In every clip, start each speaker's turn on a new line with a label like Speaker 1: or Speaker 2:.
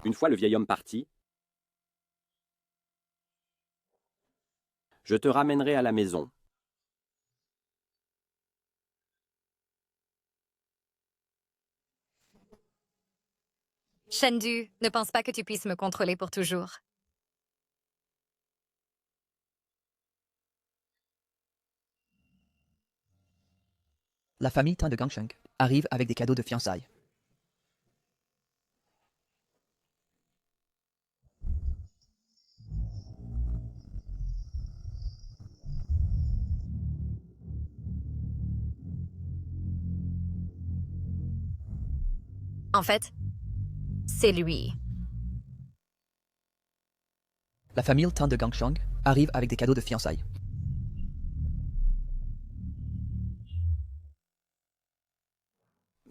Speaker 1: Une fois le vieil homme parti, je te ramènerai à la maison.
Speaker 2: Shendu, ne pense pas que tu puisses me contrôler pour toujours.
Speaker 3: La famille Tan de Gangsheng arrive avec des cadeaux de fiançailles.
Speaker 2: En fait, c'est lui.
Speaker 3: La famille Tan de Gangsheng arrive avec des cadeaux de fiançailles.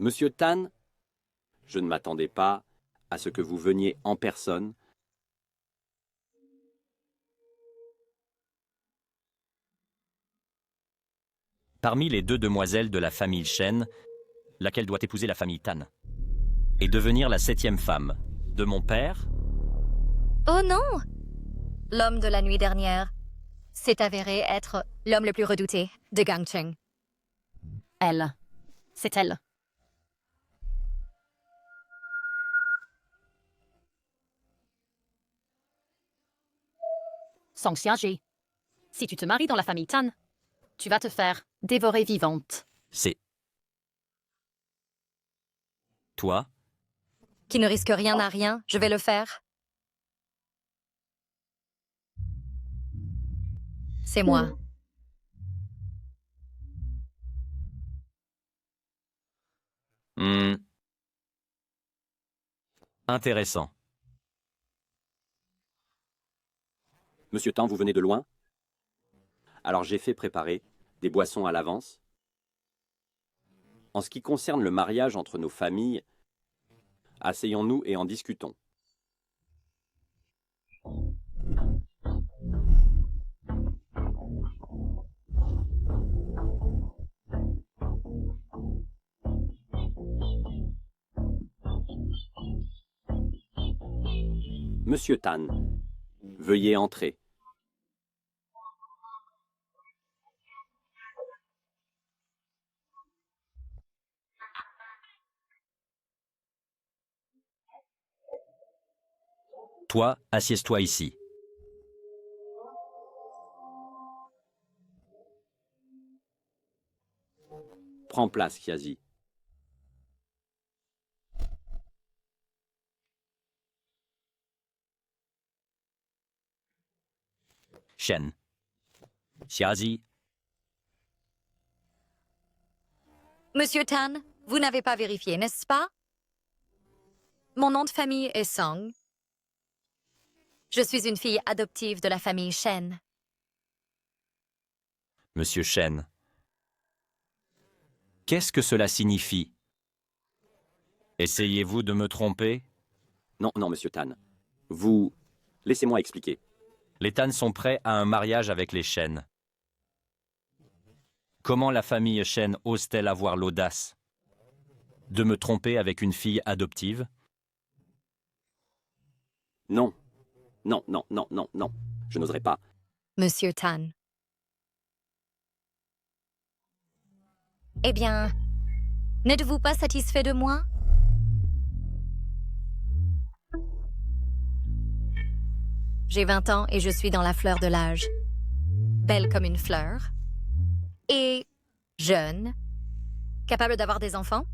Speaker 1: Monsieur Tan, je ne m'attendais pas à ce que vous veniez en personne.
Speaker 4: Parmi les deux demoiselles de la famille Shen, laquelle doit épouser la famille Tan et devenir la 7e femme de mon père.
Speaker 2: Oh non! L'homme de la nuit dernière s'est avéré être l'homme le plus redouté de Gangcheng.
Speaker 5: Elle. C'est elle. Song Xiaji, si tu te maries dans la famille Tan, tu vas te faire dévorer vivante.
Speaker 4: C'est toi,
Speaker 2: Qui ne risque rien à rien, je vais le faire. C'est moi.
Speaker 4: Intéressant.
Speaker 1: Monsieur Tan, vous venez de loin? Alors j'ai fait préparer des boissons à l'avance. En ce qui concerne le mariage entre nos familles, asseyons-nous et en discutons. Monsieur Tan, veuillez entrer.
Speaker 4: Toi, assieds-toi ici.
Speaker 1: Prends place, Kiazi.
Speaker 4: Shen. Xiazi.
Speaker 2: Monsieur Tan, vous n'avez pas vérifié, n'est-ce pas? Mon nom de famille est Song. Je suis une fille adoptive de la famille Shen.
Speaker 4: Monsieur Shen. Qu'est-ce que cela signifie? Essayez-vous de me tromper?
Speaker 1: Non, non, monsieur Tan. Vous... Laissez-moi expliquer.
Speaker 4: Les Tan sont prêts à un mariage avec les Shen. Comment la famille Shen ose-t-elle avoir l'audace de me tromper avec une fille adoptive?
Speaker 1: Non. Non, non, non, non, non. Je n'oserais pas.
Speaker 2: Monsieur Tan. Eh bien, n'êtes-vous pas satisfait de moi? J'ai 20 ans et je suis dans la fleur de l'âge. Belle comme une fleur. Et jeune. Capable d'avoir des enfants?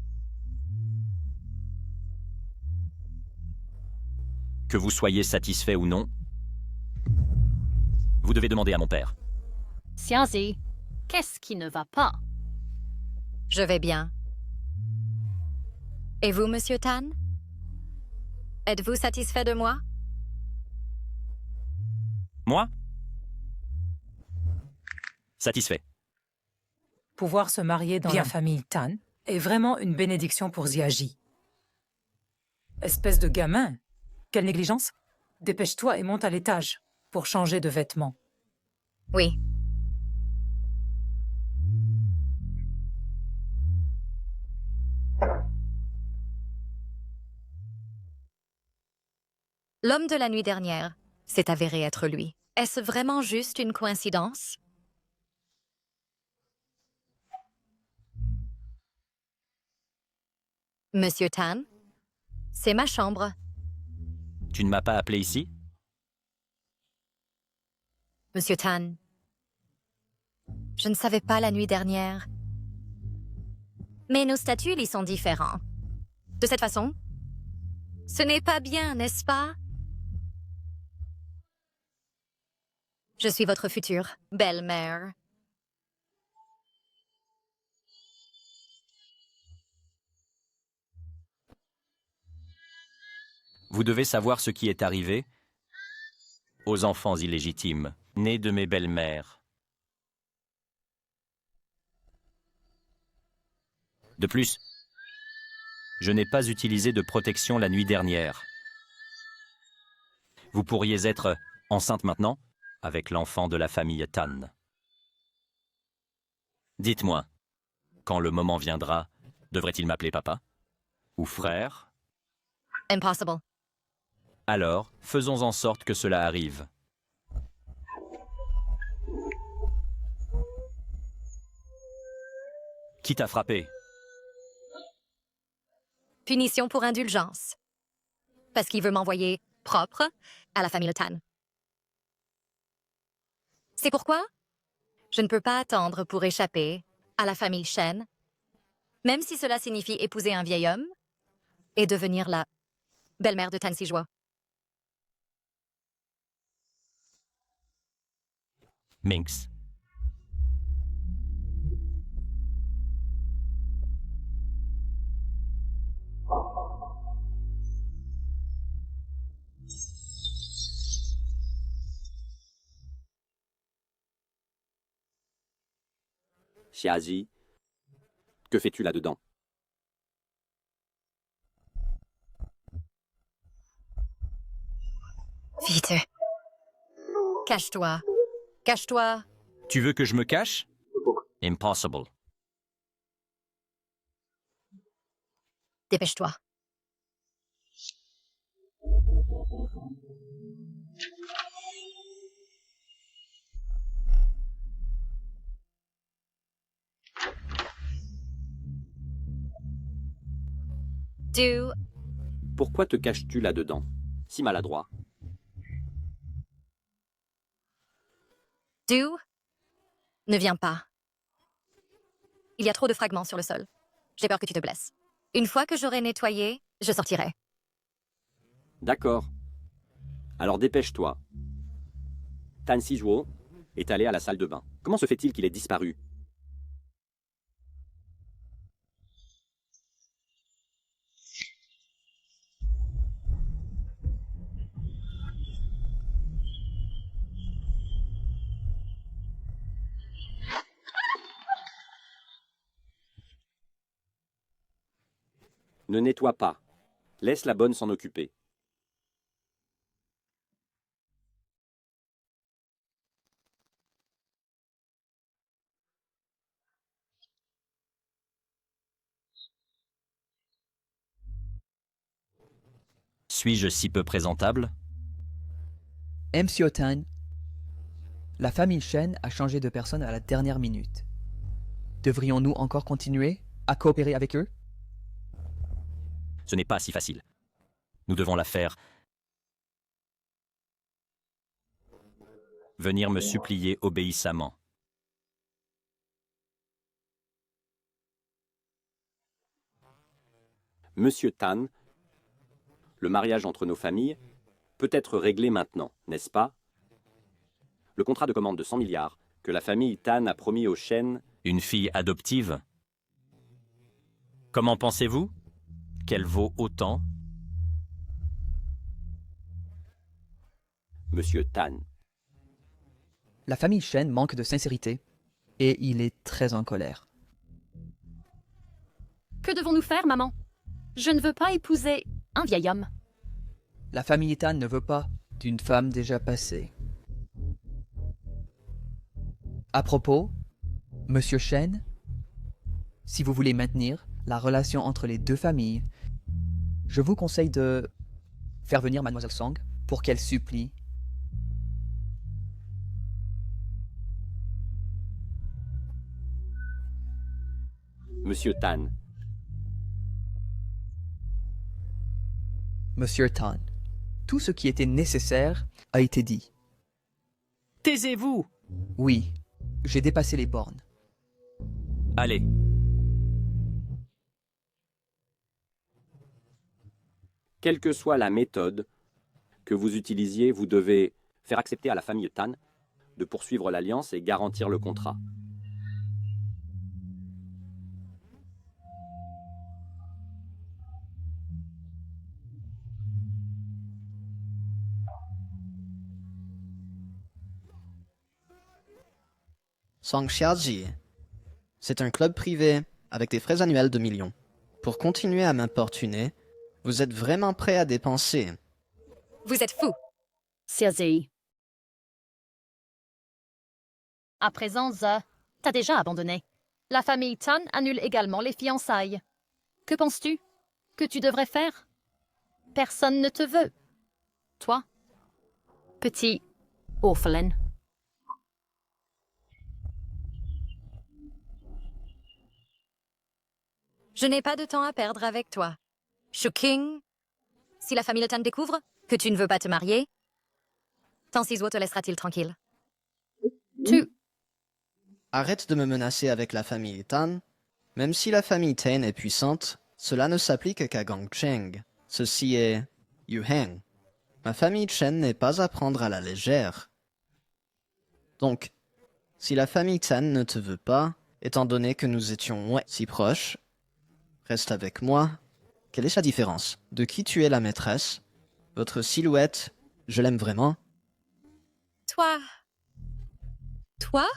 Speaker 4: Que vous soyez satisfait ou non, vous devez demander à mon père.
Speaker 5: Xiazi, qu'est-ce qui ne va pas?
Speaker 2: Je vais bien. Et vous, monsieur Tan? Êtes-vous satisfait de moi?
Speaker 4: Moi? Satisfait.
Speaker 6: Pouvoir se marier dans la famille Tan est vraiment une bénédiction pour Xiaji. Espèce de gamin! Quelle négligence! Dépêche-toi et monte à l'étage pour changer de vêtements.
Speaker 2: Oui. L'homme de la nuit dernière s'est avéré être lui. Est-ce vraiment juste une coïncidence? Monsieur Tan, c'est ma chambre.
Speaker 4: Tu ne m'as pas appelé ici?
Speaker 2: Monsieur Tan, je ne savais pas la nuit dernière. Mais nos statuts y sont différents. De cette façon, ce n'est pas bien, n'est-ce pas? Je suis votre future belle-mère.
Speaker 4: Vous devez savoir ce qui est arrivé aux enfants illégitimes, nés de mes belles-mères. De plus, je n'ai pas utilisé de protection la nuit dernière. Vous pourriez être enceinte maintenant avec l'enfant de la famille Tan. Dites-moi, quand le moment viendra, devrait-il m'appeler papa? Ou frère?
Speaker 2: Impossible.
Speaker 4: Alors, faisons en sorte que cela arrive. Qui t'a frappé?
Speaker 2: Punition pour indulgence. Parce qu'il veut m'envoyer propre à la famille Tan. C'est pourquoi je ne peux pas attendre pour échapper à la famille Shen, même si cela signifie épouser un vieil homme et devenir la belle-mère de Tan Sijua.
Speaker 4: Minx.
Speaker 1: Xiazi, que fais-tu là-dedans?
Speaker 2: Vite. Cache-toi. Cache-toi.
Speaker 4: Tu veux que je me cache? Impossible.
Speaker 2: Dépêche-toi. Du.
Speaker 1: Pourquoi te caches-tu là-dedans? Si maladroit.
Speaker 2: Du. Ne viens pas. Il y a trop de fragments sur le sol. J'ai peur que tu te blesses. Une fois que j'aurai nettoyé, je sortirai.
Speaker 1: D'accord. Alors dépêche-toi. Tan Sijua est allé à la salle de bain. Comment se fait-il qu'il ait disparu? Ne nettoie pas. Laisse la bonne s'en occuper.
Speaker 4: Suis-je si peu présentable?
Speaker 3: Monsieur Tan, la famille Shen a changé de personne à la dernière minute. Devrions-nous encore continuer à coopérer avec eux?
Speaker 4: Ce n'est pas si facile. Nous devons la faire venir me supplier obéissamment.
Speaker 1: Monsieur Tan, le mariage entre nos familles peut être réglé maintenant, n'est-ce pas? Le contrat de commande de 100 milliards que la famille Tan a promis aux Shen.
Speaker 4: Une fille adoptive? Comment pensez-vous qu'elle vaut autant?
Speaker 1: Monsieur Tan.
Speaker 3: La famille Shen manque de sincérité et il est très en colère.
Speaker 5: Que devons-nous faire, maman? Je ne veux pas épouser un vieil homme.
Speaker 3: La famille Tan ne veut pas d'une femme déjà passée. À propos, Monsieur Shen, si vous voulez maintenir la relation entre les deux familles, je vous conseille de faire venir Mademoiselle Song pour qu'elle supplie.
Speaker 1: Monsieur Tan,
Speaker 3: Monsieur Tan, tout ce qui était nécessaire a été dit.
Speaker 4: Taisez-vous!
Speaker 3: Oui, j'ai dépassé les bornes.
Speaker 4: Allez,
Speaker 1: quelle que soit la méthode que vous utilisiez, vous devez faire accepter à la famille Tan de poursuivre l'alliance et garantir le contrat.
Speaker 7: Songxiaji. C'est un club privé avec des frais annuels de millions. Pour continuer à m'importuner, vous êtes vraiment prêt à dépenser.
Speaker 2: Vous êtes fou.
Speaker 5: Xiazi. À présent, t'as déjà abandonné. La famille Tan annule également les fiançailles. Que penses-tu que tu devrais faire? Personne ne te veut. Toi, petit orphelin.
Speaker 2: Je n'ai pas de temps à perdre avec toi. Shuking, si la famille Tan découvre que tu ne veux pas te marier, Tansizwo te laissera-t-il tranquille?
Speaker 5: Tu...
Speaker 7: Arrête de me menacer avec la famille Tan. Même si la famille Tan est puissante, cela ne s'applique qu'à Gangcheng. Ceci est Yuheng. Ma famille Chen n'est pas à prendre à la légère. Donc, si la famille Tan ne te veut pas, étant donné que nous étions si proches, reste avec moi. Quelle est sa différence? De qui tu es la maîtresse? Votre silhouette, je l'aime vraiment.
Speaker 2: Toi. Toi?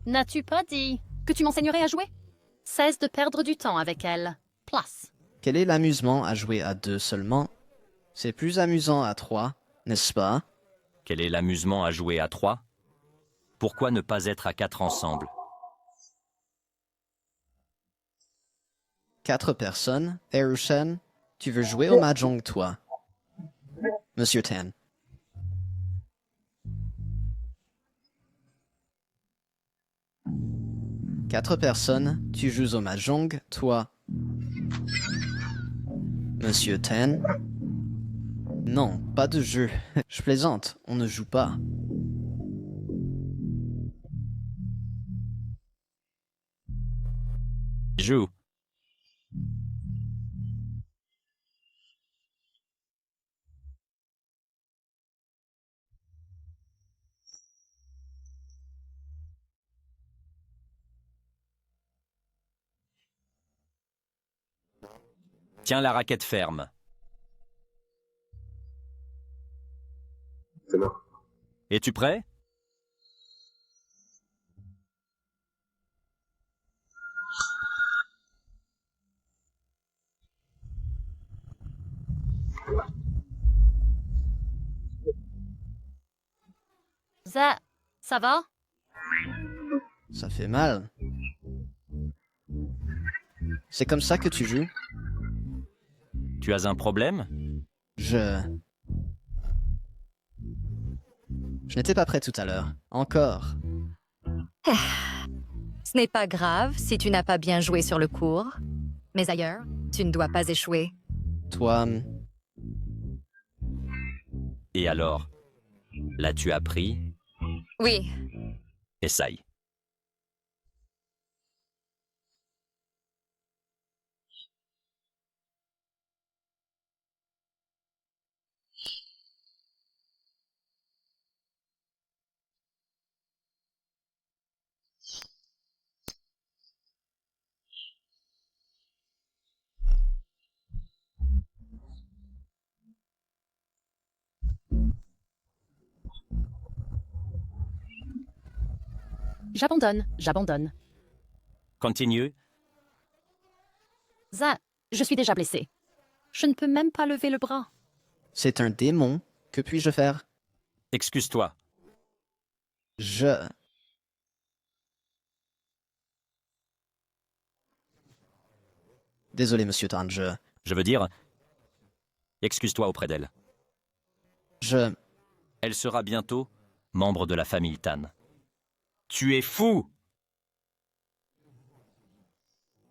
Speaker 5: N'as-tu pas dit que tu m'enseignerais à jouer? Cesse de perdre du temps avec elle. Place.
Speaker 7: Quel est l'amusement à jouer à 2 seulement? C'est plus amusant à 3, n'est-ce pas?
Speaker 4: quel est l'amusement à jouer à 3? Pourquoi ne pas être à 4 ensemble?
Speaker 7: 4 personnes. Erushen, tu veux jouer au mahjong, toi? Monsieur Tan. Quatre personnes, tu joues au mahjong, toi? Monsieur Tan? Non, pas de jeu. Je plaisante, on ne joue pas.
Speaker 4: Joue. Tiens la raquette ferme.
Speaker 8: C'est bon.
Speaker 4: Es-tu prêt?
Speaker 5: Ça va?
Speaker 7: Ça fait mal. C'est comme ça que tu joues?
Speaker 4: Tu as un problème?
Speaker 7: Je n'étais pas prêt tout à l'heure. Encore.
Speaker 2: Ce n'est pas grave si tu n'as pas bien joué sur le cours. Mais ailleurs, tu ne dois pas échouer.
Speaker 7: Toi,
Speaker 4: Et alors? L'as-tu appris?
Speaker 2: Oui,
Speaker 4: Essaye.
Speaker 5: J'abandonne.
Speaker 4: Continue.
Speaker 5: Je suis déjà blessée. Je ne peux même pas lever le bras.
Speaker 7: c'est un démon. Que puis-je faire?
Speaker 4: Excuse-toi.
Speaker 7: Je... Désolé, monsieur Tan,
Speaker 4: Je veux dire, Excuse-toi auprès d'elle.
Speaker 7: Je...
Speaker 4: Elle sera bientôt membre de la famille Tan. Tu es fou!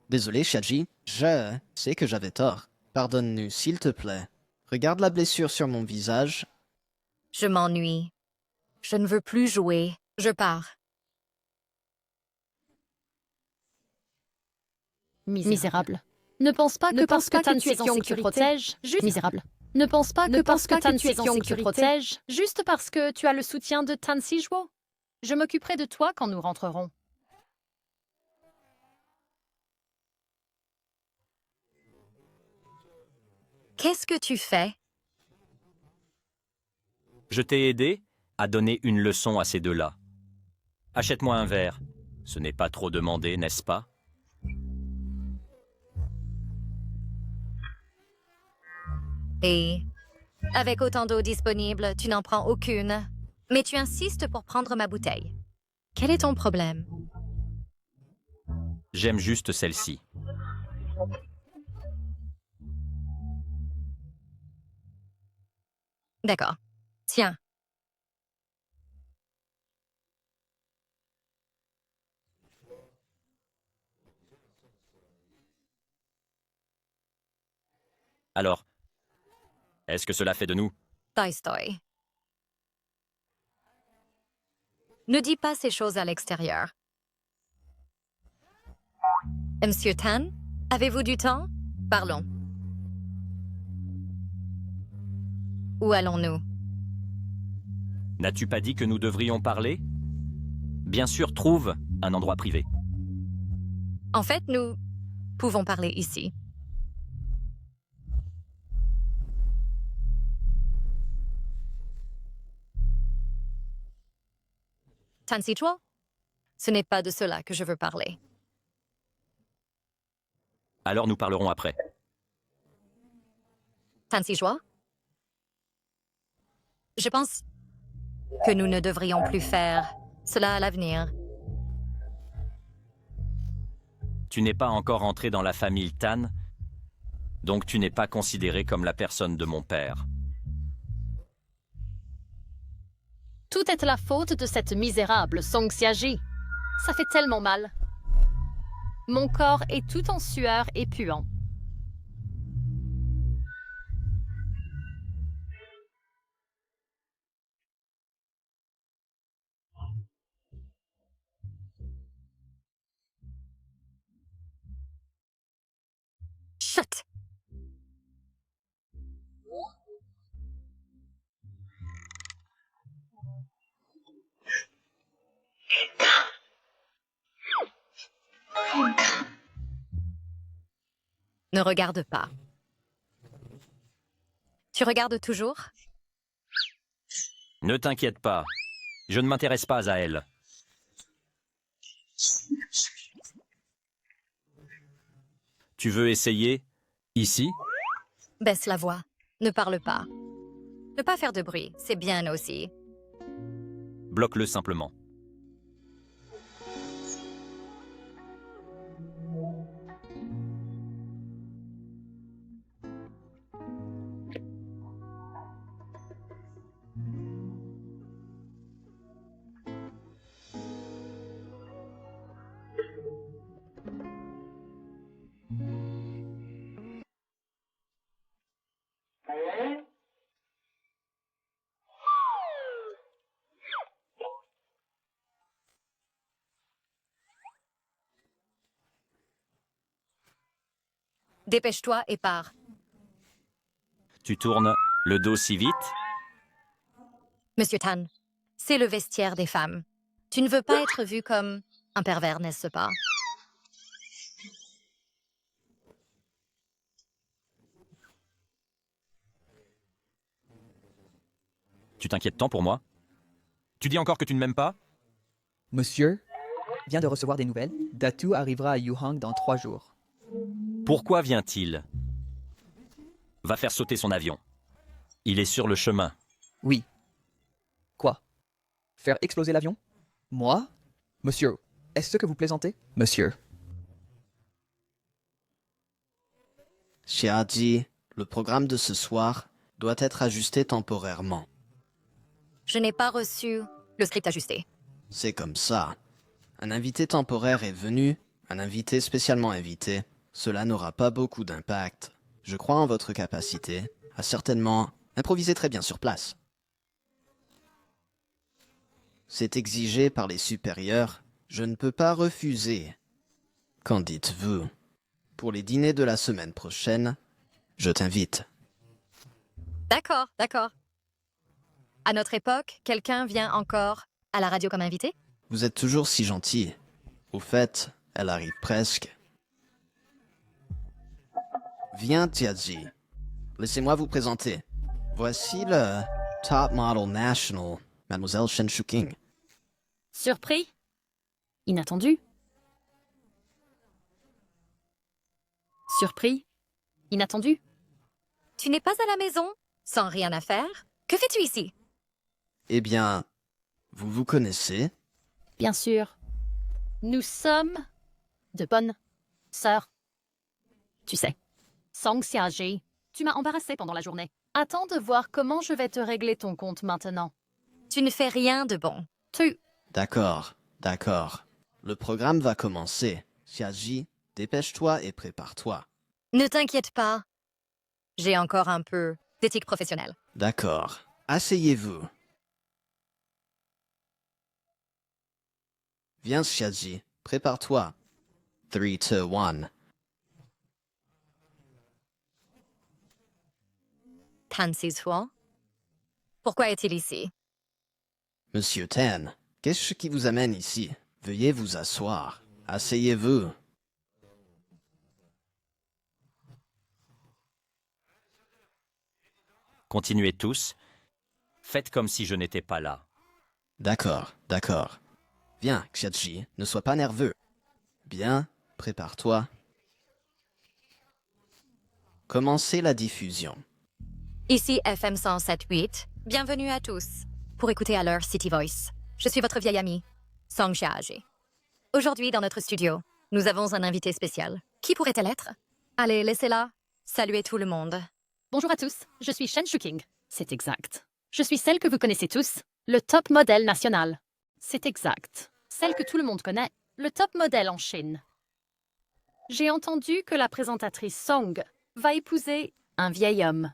Speaker 7: Désolé, Shaji. Je sais que j'avais tort. Pardonne-nous, s'il te plaît. Regarde la blessure sur mon visage.
Speaker 2: Je m'ennuie. Je ne veux plus jouer. Je pars.
Speaker 5: Misérable. Ne pense pas que parce que Tan Sekyong te protège, juste misérable. Ne pense pas que parce que Tan Sekyong te protège, juste parce que tu as le soutien de Tan Sijwo. Je m'occuperai de toi quand nous rentrerons.
Speaker 2: Qu'est-ce que tu fais?
Speaker 4: Je t'ai aidé à donner une leçon à ces deux-là. Achète-moi un verre. Ce n'est pas trop demandé, n'est-ce pas?
Speaker 2: Et avec autant d'eau disponible, tu n'en prends aucune. Mais tu insistes pour prendre ma bouteille. Quel est ton problème?
Speaker 4: J'aime juste celle-ci.
Speaker 2: D'accord. Tiens.
Speaker 4: Alors, est-ce que cela fait de nous?
Speaker 2: Toy Story. Ne dis pas ces choses à l'extérieur. Monsieur Tan, avez-vous du temps? Parlons. Où allons-nous?
Speaker 4: N'as-tu pas dit que nous devrions parler? Bien sûr, trouve un endroit privé.
Speaker 2: En fait, nous pouvons parler ici. Tan Sijwo? Ce n'est pas de cela que je veux parler.
Speaker 4: Alors nous parlerons après.
Speaker 2: Tan Sijwo? Je pense que nous ne devrions plus faire cela à l'avenir.
Speaker 4: Tu n'es pas encore entré dans la famille Tan, donc tu n'es pas considéré comme la personne de mon père.
Speaker 5: Tout est la faute de cette misérable Song Xiaji. Ça fait tellement mal. Mon corps est tout en sueur et puant.
Speaker 2: Chut! Ne regarde pas. Tu regardes toujours?
Speaker 4: Ne t'inquiète pas, je ne m'intéresse pas à elle. Tu veux essayer ici?
Speaker 2: Baisse la voix. Ne parle pas. Ne pas faire de bruit, c'est bien aussi.
Speaker 4: Bloque-le simplement.
Speaker 2: Dépêche-toi et pars.
Speaker 4: Tu tournes le dos si vite?
Speaker 2: Monsieur Tan, c'est le vestiaire des femmes. Tu ne veux pas être vu comme un pervers, n'est-ce pas?
Speaker 4: Tu t'inquiètes tant pour moi? Tu dis encore que tu ne m'aimes pas?
Speaker 3: Monsieur vient de recevoir des nouvelles. Datu arrivera à Yuhang dans 3 jours.
Speaker 4: Pourquoi vient-il? Va faire sauter son avion. Il est sur le chemin.
Speaker 3: Oui. Quoi? Faire exploser l'avion? Moi? Monsieur, est-ce que vous plaisantez? Monsieur.
Speaker 7: Shaji, Le programme de ce soir doit être ajusté temporairement.
Speaker 2: Je n'ai pas reçu le script ajusté.
Speaker 7: C'est comme ça. Un invité temporaire est venu, un invité spécialement invité. Cela n'aura pas beaucoup d'impact. Je crois en votre capacité à certainement improviser très bien sur place. C'est exigé par les supérieurs. Je ne peux pas refuser. Qu'en dites-vous? Pour les dîners de la semaine prochaine, je t'invite.
Speaker 2: D'accord, d'accord. À notre époque, quelqu'un vient encore à la radio comme invité?
Speaker 7: Vous êtes toujours si gentil. Au fait, elle arrive presque. Viens, Tiazi. Laissez-moi vous présenter. Voici le Top Model National, Mademoiselle Shen Shuking.
Speaker 5: Surpris? Inattendu? Surpris? Inattendu?
Speaker 2: Tu n'es pas à la maison? Sans rien à faire? Que fais-tu ici?
Speaker 7: Eh bien, vous vous connaissez?
Speaker 5: Bien sûr. Nous sommes de bonnes sœurs. Tu sais, Song Xiaji, tu m'as embarrassé pendant la journée. Attends de voir comment je vais te régler ton compte maintenant.
Speaker 2: Tu ne fais rien de bon.
Speaker 7: D'accord, d'accord. Le programme va commencer. Xiaji, dépêche-toi et prépare-toi.
Speaker 2: Ne t'inquiète pas. J'ai encore un peu d'éthique professionnelle.
Speaker 7: D'accord. Asseyez-vous. Viens, Xiaji, prépare-toi. 3, 2, 1.
Speaker 2: Tan Sishuo. Pourquoi est-il ici?
Speaker 7: Monsieur Tan, qu'est-ce qui vous amène ici? Veuillez vous asseoir. Asseyez-vous.
Speaker 4: Continuez tous. Faites comme si je n'étais pas là.
Speaker 7: D'accord, d'accord. Viens, Xiaji, ne sois pas nerveux. Bien, prépare-toi. Commencez la diffusion.
Speaker 2: Ici FM 107.8. Bienvenue à tous pour écouter à l'heure City Voice. Je suis votre vieille amie, Song Xiaji. Aujourd'hui, dans notre studio, nous avons un invité spécial. Qui pourrait-elle être? Allez, laissez-la saluer tout le monde.
Speaker 5: Bonjour à tous, je suis Shen Shuking. C'est exact. Je suis celle que vous connaissez tous, le top modèle national. C'est exact. Celle que tout le monde connaît, le top modèle en Chine. J'ai entendu que la présentatrice Song va épouser un vieil homme.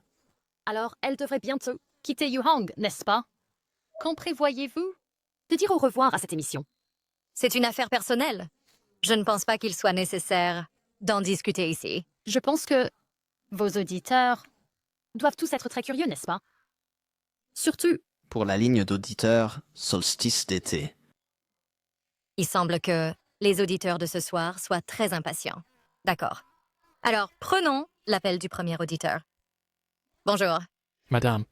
Speaker 5: Alors, elle devrait bientôt quitter Yuhang, n'est-ce pas? Quand prévoyez-vous de dire au revoir à cette émission?
Speaker 2: C'est une affaire personnelle. Je ne pense pas qu'il soit nécessaire d'en discuter ici.
Speaker 5: Je pense que vos auditeurs doivent tous être très curieux, n'est-ce pas? Surtout,
Speaker 7: Pour la ligne d'auditeurs, solstice d'été.
Speaker 2: Il semble que les auditeurs de ce soir soient très impatients. D'accord. Alors, prenons l'appel du premier auditeur. Bonjour.
Speaker 8: Madame,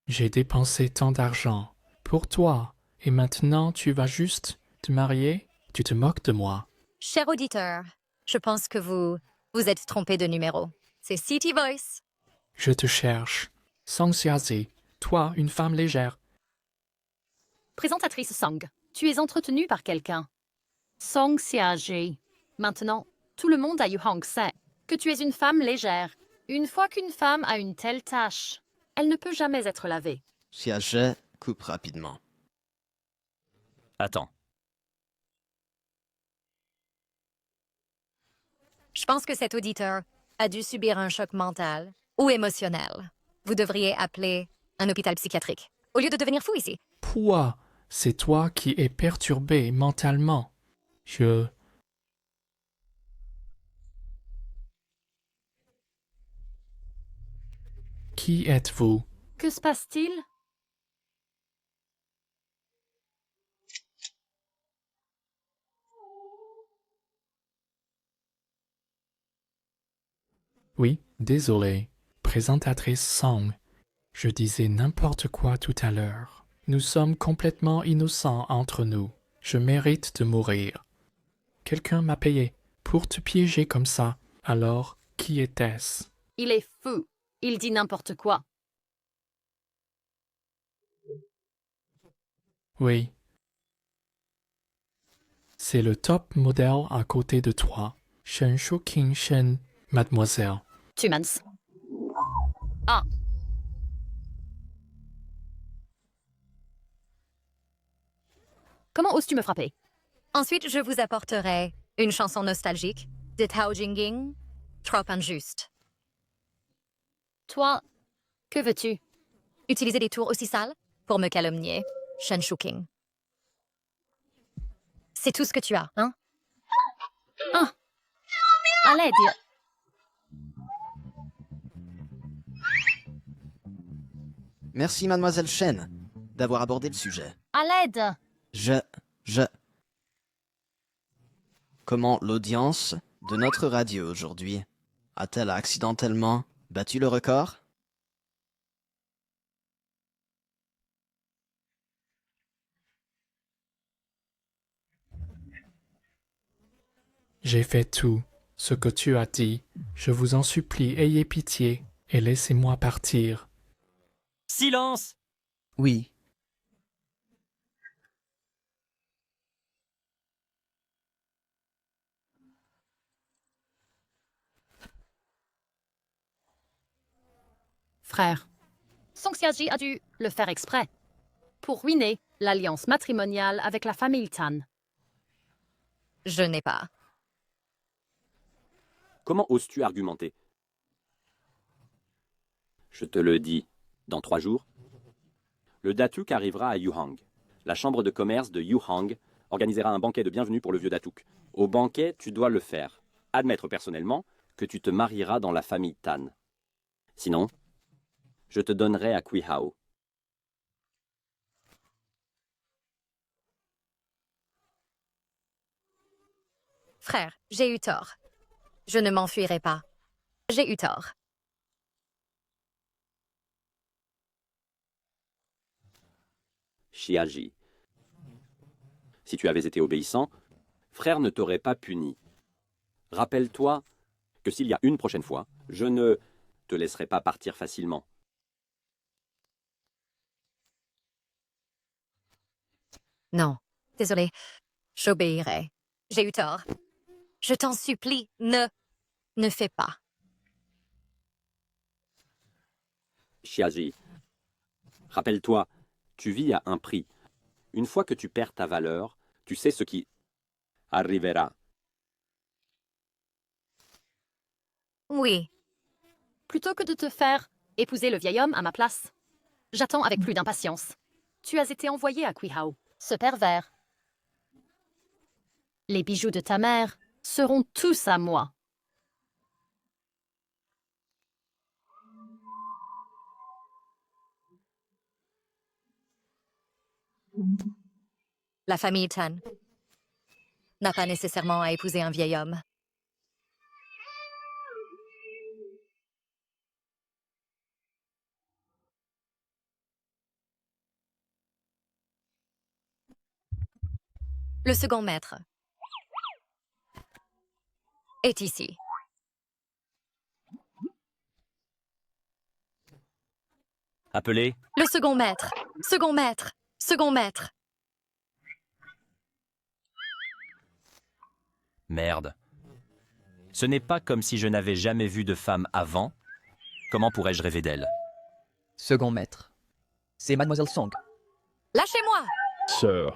Speaker 8: j'ai dépensé tant d'argent pour toi et maintenant tu vas juste te marier? Tu te moques de moi.
Speaker 2: Cher auditeur, je pense que vous êtes trompé de numéro. C'est City Voice.
Speaker 8: Je te cherche. Song Xiazi, toi, une femme légère.
Speaker 5: présentatrice Song, tu es entretenue par quelqu'un. Song Xiaji. Maintenant, tout le monde à Yuhang sait que tu es une femme légère. Une fois qu'une femme a une telle tâche, elle ne peut jamais être lavée.
Speaker 7: Xiaji coupe rapidement.
Speaker 4: Attends.
Speaker 2: Je pense que cet auditeur a dû subir un choc mental ou émotionnel. Vous devriez appeler un hôpital psychiatrique, au lieu de devenir fou ici.
Speaker 8: Pourquoi? C'est toi qui es perturbé mentalement. Qui êtes-vous?
Speaker 5: Que se passe-t-il?
Speaker 8: Oui, désolé. Présentatrice Song. Je disais n'importe quoi tout à l'heure. Nous sommes complètement innocents entre nous. Je mérite de mourir. Quelqu'un m'a payé pour te piéger comme ça. Alors, qui était-ce?
Speaker 5: Il est fou. Il dit n'importe quoi.
Speaker 8: Oui. C'est le top modèle à côté de toi. Shen Shuking Shen. Mademoiselle.
Speaker 5: Tumans. Ah. Comment oses-tu me frapper?
Speaker 2: Ensuite, je vous apporterai une chanson nostalgique de Tao Jinging, trop injuste.
Speaker 5: Toi, que veux-tu?
Speaker 2: Utiliser des tours aussi sales pour me calomnier, Shen Shuking. C'est tout ce que tu as, hein?
Speaker 5: Ah. À l'aide.
Speaker 7: Merci, mademoiselle Shen, d'avoir abordé le sujet.
Speaker 5: À l'aide.
Speaker 7: Comment l'audience de notre radio aujourd'hui a-t-elle accidentellement battu le record?
Speaker 8: J'ai fait tout ce que tu as dit. Je vous en supplie, ayez pitié et laissez-moi partir.
Speaker 4: Silence!
Speaker 3: Oui.
Speaker 5: Frère. Song Xiaji a dû le faire exprès pour ruiner l'alliance matrimoniale avec la famille Tan.
Speaker 2: Je n'ai pas.
Speaker 1: Comment oses-tu argumenter? Je te le dis, dans 3 jours, le Datuk arrivera à Yuhang. La chambre de commerce de Yuhang organisera un banquet de bienvenue pour le vieux Datuk. Au banquet, tu dois le faire. Admettre personnellement que tu te marieras dans la famille Tan. Sinon, je te donnerai à Kui Hao.
Speaker 2: Frère, j'ai eu tort. Je ne m'enfuirai pas. J'ai eu tort.
Speaker 1: Chiaji. Si tu avais été obéissant, frère ne t'aurait pas puni. Rappelle-toi que s'il y a une prochaine fois, je ne te laisserai pas partir facilement.
Speaker 2: Non, désolé. J'obéirai. J'ai eu tort. Je t'en supplie, ne fais pas.
Speaker 1: Chiaji, rappelle-toi, tu vis à un prix. Une fois que tu perds ta valeur, tu sais ce qui arrivera.
Speaker 2: Oui,
Speaker 5: Plutôt que de te faire épouser le vieil homme à ma place, j'attends avec plus d'impatience. Tu as été envoyé à Kui Hao, ce pervers. Les bijoux de ta mère seront tous à moi.
Speaker 2: la famille Tan n'a pas nécessairement à épouser un vieil homme. Le second maître est ici.
Speaker 4: Appelez.
Speaker 2: Le second maître, second maître, second maître.
Speaker 4: Merde. Ce n'est pas comme si je n'avais jamais vu de femme avant. Comment pourrais-je rêver d'elle?
Speaker 3: Second maître. C'est Mademoiselle Song.
Speaker 2: Lâchez-moi!
Speaker 9: Sœur,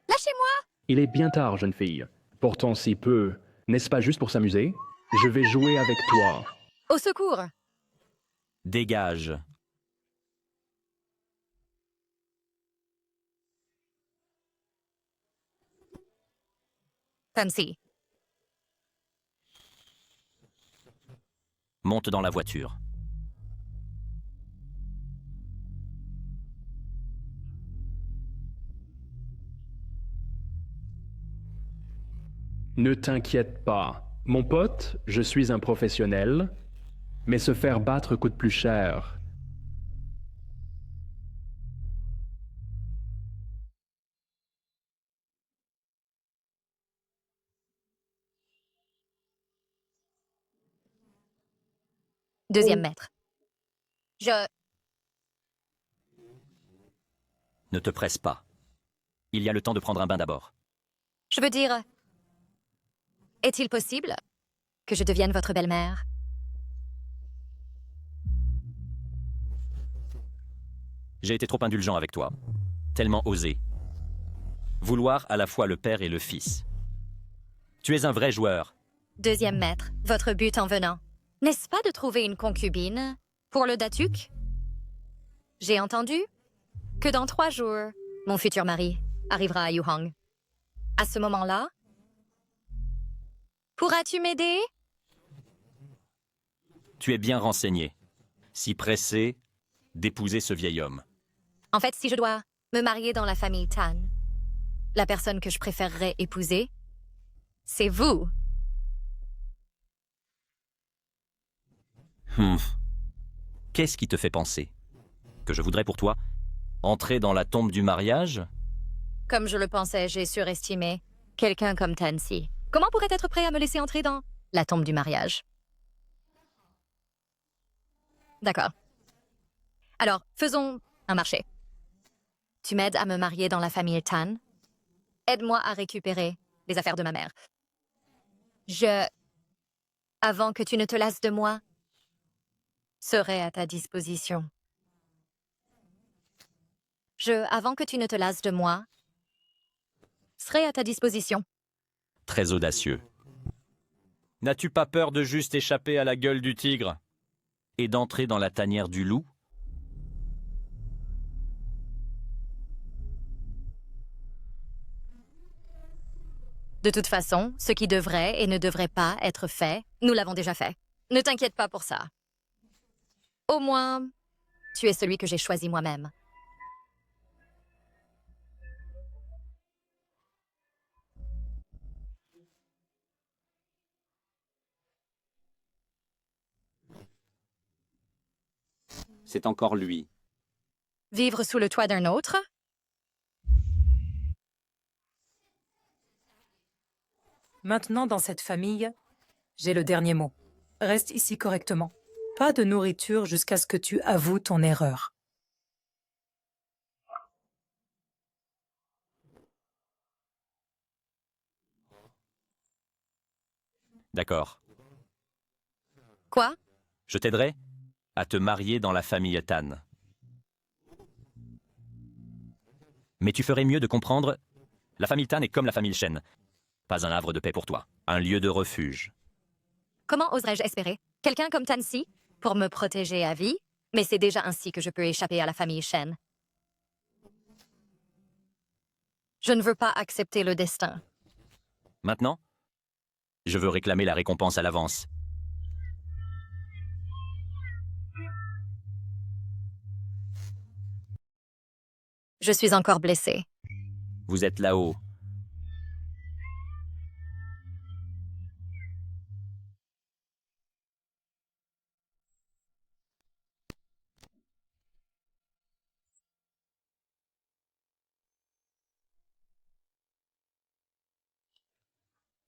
Speaker 2: Lâchez-moi!
Speaker 9: il est bien tard, jeune fille. Pourtant si peu, n'est-ce pas juste pour s'amuser? Je vais jouer avec toi.
Speaker 2: Au secours!
Speaker 4: Dégage.
Speaker 2: Fancy.
Speaker 4: Monte dans la voiture.
Speaker 9: Ne t'inquiète pas. Mon pote, je suis un professionnel, mais se faire battre coûte plus cher.
Speaker 2: Deuxième maître. Je...
Speaker 4: Ne te presse pas. Il y a le temps de prendre un bain d'abord.
Speaker 2: Je veux dire... Est-il possible que je devienne votre belle-mère
Speaker 4: J'ai été trop indulgent avec toi. Tellement osé. Vouloir à la fois le père et le fils. Tu es un vrai joueur.
Speaker 2: Deuxième maître, votre but en venant. N'est-ce pas de trouver une concubine pour le Datuk? J'ai entendu que dans 3 jours, mon futur mari arrivera à Yuhang. À ce moment-là, pourras-tu m'aider?
Speaker 4: Tu es bien renseigné. Si pressé d'épouser ce vieil homme.
Speaker 2: En fait, si je dois me marier dans la famille Tan, la personne que je préférerais épouser, c'est vous.
Speaker 4: Qu'est-ce qui te fait penser? Que je voudrais pour toi entrer dans la tombe du mariage?
Speaker 2: Comme je le pensais, j'ai surestimé quelqu'un comme Tan-si. Comment pourrait être prêt à me laisser entrer dans la tombe du mariage? D'accord. Alors, faisons un marché. Tu m'aides à me marier dans la famille Tan. Aide-moi à récupérer les affaires de ma mère. Avant que tu ne te lasses de moi, serai à ta disposition. Avant que tu ne te lasses de moi, serai à ta disposition.
Speaker 4: Très audacieux. N'as-tu pas peur de juste échapper à la gueule du tigre et d'entrer dans la tanière du loup?
Speaker 2: De toute façon, ce qui devrait et ne devrait pas être fait, nous l'avons déjà fait. Ne t'inquiète pas pour ça. Au moins, tu es celui que j'ai choisi moi-même.
Speaker 1: C'est encore lui.
Speaker 2: Vivre sous le toit d'un autre?
Speaker 6: Maintenant, dans cette famille, j'ai le dernier mot. Reste ici correctement. Pas de nourriture jusqu'à ce que tu avoues ton erreur.
Speaker 4: D'accord.
Speaker 2: Quoi?
Speaker 4: Je t'aiderai à te marier dans la famille Tan. Mais tu ferais mieux de comprendre, la famille Tan est comme la famille Shen. Pas un havre de paix pour toi, un lieu de refuge.
Speaker 2: Comment oserais-je espérer quelqu'un comme Tan-si pour me protéger à vie? Mais c'est déjà ainsi que je peux échapper à la famille Shen. Je ne veux pas accepter le destin.
Speaker 4: Maintenant, je veux réclamer la récompense à l'avance.
Speaker 2: Je suis encore blessée.
Speaker 4: Vous êtes là-haut.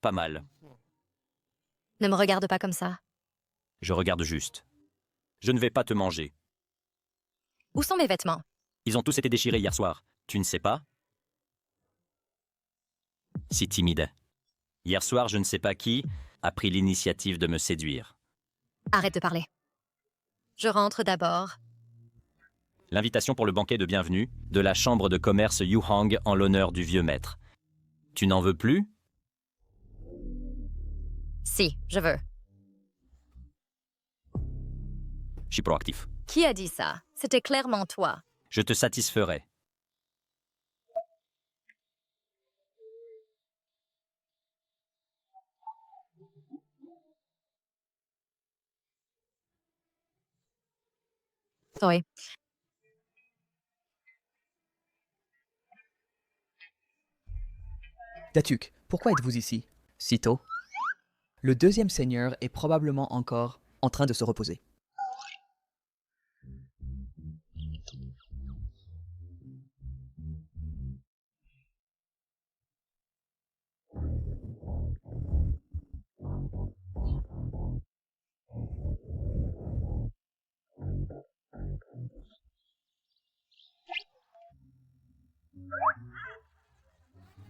Speaker 4: Pas mal.
Speaker 2: Ne me regarde pas comme ça.
Speaker 4: Je regarde juste. Je ne vais pas te manger.
Speaker 2: Où sont mes vêtements?
Speaker 4: Ils ont tous été déchirés hier soir. Tu ne sais pas? Si timide. Hier soir, je ne sais pas qui a pris l'initiative de me séduire.
Speaker 2: Arrête de parler. Je rentre d'abord.
Speaker 4: L'invitation pour le banquet de bienvenue de la chambre de commerce Yuhang en l'honneur du vieux maître. Tu n'en veux plus?
Speaker 2: Si, je veux.
Speaker 4: Je suis proactif.
Speaker 2: Qui a dit ça? C'était clairement toi.
Speaker 4: Je te satisferai.
Speaker 2: Oui.
Speaker 3: Datuk, pourquoi êtes-vous ici si tôt? Le deuxième seigneur est probablement encore en train de se reposer.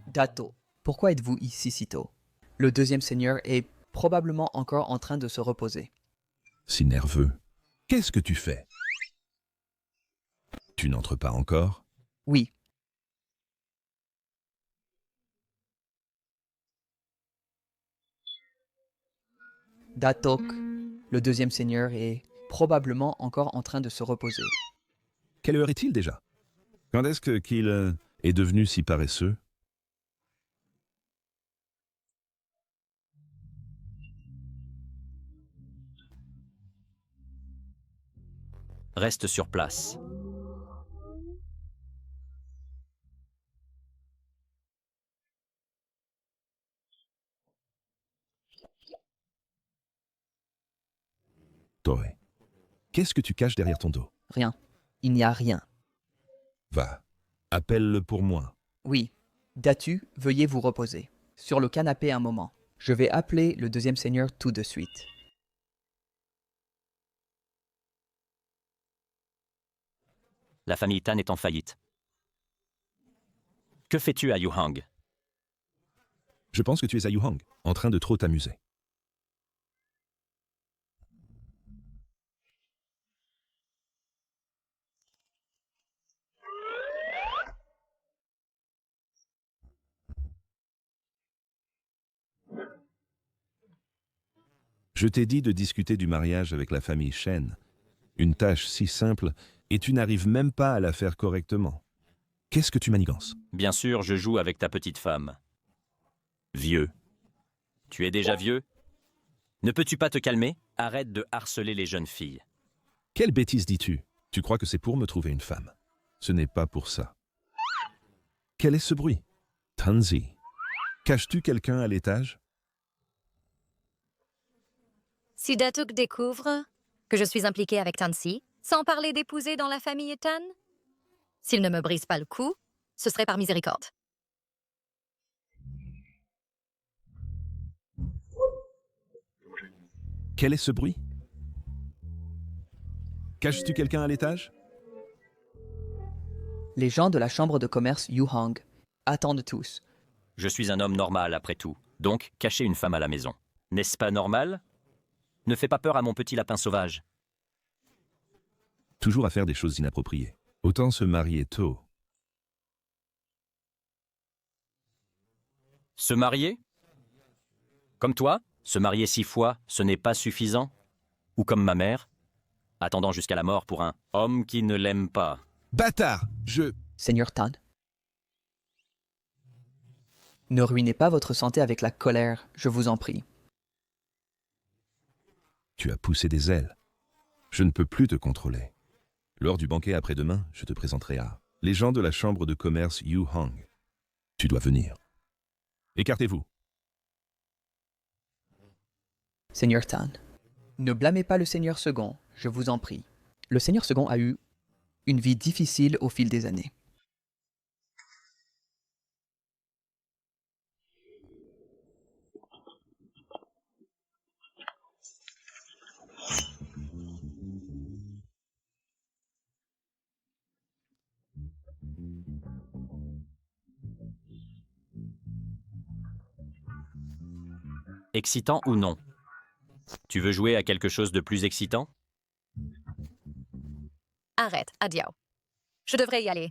Speaker 3: Dato, pourquoi êtes-vous ici si tôt? Le deuxième seigneur est probablement encore en train de se reposer.
Speaker 10: Si nerveux. Qu'est-ce que tu fais? Tu n'entres pas encore?
Speaker 3: Oui. Datok, le deuxième seigneur, est probablement encore en train de se reposer.
Speaker 10: Quelle heure est-il déjà? Quand est-ce qu'il est devenu si paresseux?
Speaker 4: Reste sur place.
Speaker 10: Toei, qu'est-ce que tu caches derrière ton dos?
Speaker 3: Rien. Il n'y a rien.
Speaker 10: Va, appelle-le pour moi.
Speaker 3: Oui. Datu, veuillez vous reposer. Sur le canapé un moment. Je vais appeler le deuxième seigneur tout de suite.
Speaker 4: La famille Tan est en faillite. Que fais-tu à Yuhang?
Speaker 10: Je pense que tu es à Yuhang, en train de trop t'amuser. Je t'ai dit de discuter du mariage avec la famille Shen. Une tâche si simple, et tu n'arrives même pas à la faire correctement. Qu'est-ce que tu manigances?
Speaker 4: Bien sûr, je joue avec ta petite femme. Vieux. Tu es déjà vieux? Ne peux-tu pas te calmer? Arrête de harceler les jeunes filles.
Speaker 10: Quelle bêtise dis-tu? Tu crois que c'est pour me trouver une femme? Ce n'est pas pour ça. Quel est ce bruit? Tanzi, caches-tu quelqu'un à l'étage?
Speaker 2: Si Datuk découvre que je suis impliquée avec Tansi, sans parler d'épouser dans la famille Tan, s'il ne me brise pas le cou, ce serait par miséricorde.
Speaker 10: Quel est ce bruit? Caches-tu quelqu'un à l'étage?
Speaker 3: Les gens de la chambre de commerce Yuhang attendent tous.
Speaker 4: Je suis un homme normal après tout, donc cacher une femme à la maison. N'est-ce pas normal? Ne fais pas peur à mon petit lapin sauvage.
Speaker 10: Toujours à faire des choses inappropriées. Autant se marier tôt.
Speaker 4: Se marier? Comme toi, se marier 6 fois, ce n'est pas suffisant? Ou comme ma mère, attendant jusqu'à la mort pour un homme qui ne l'aime pas.
Speaker 10: Bâtard!
Speaker 3: Seigneur Tan, ne ruinez pas votre santé avec la colère, je vous en prie.
Speaker 10: Tu as poussé des ailes. Je ne peux plus te contrôler. Lors du banquet après-demain, je te présenterai à les gens de la chambre de commerce Yuhang. Tu dois venir. Écartez-vous.
Speaker 3: Seigneur Tan, ne blâmez pas le Seigneur Second, je vous en prie. Le Seigneur Second a eu une vie difficile au fil des années.
Speaker 4: Excitant ou non? Tu veux jouer à quelque chose de plus excitant?
Speaker 2: Arrête, adieu. Je devrais y aller.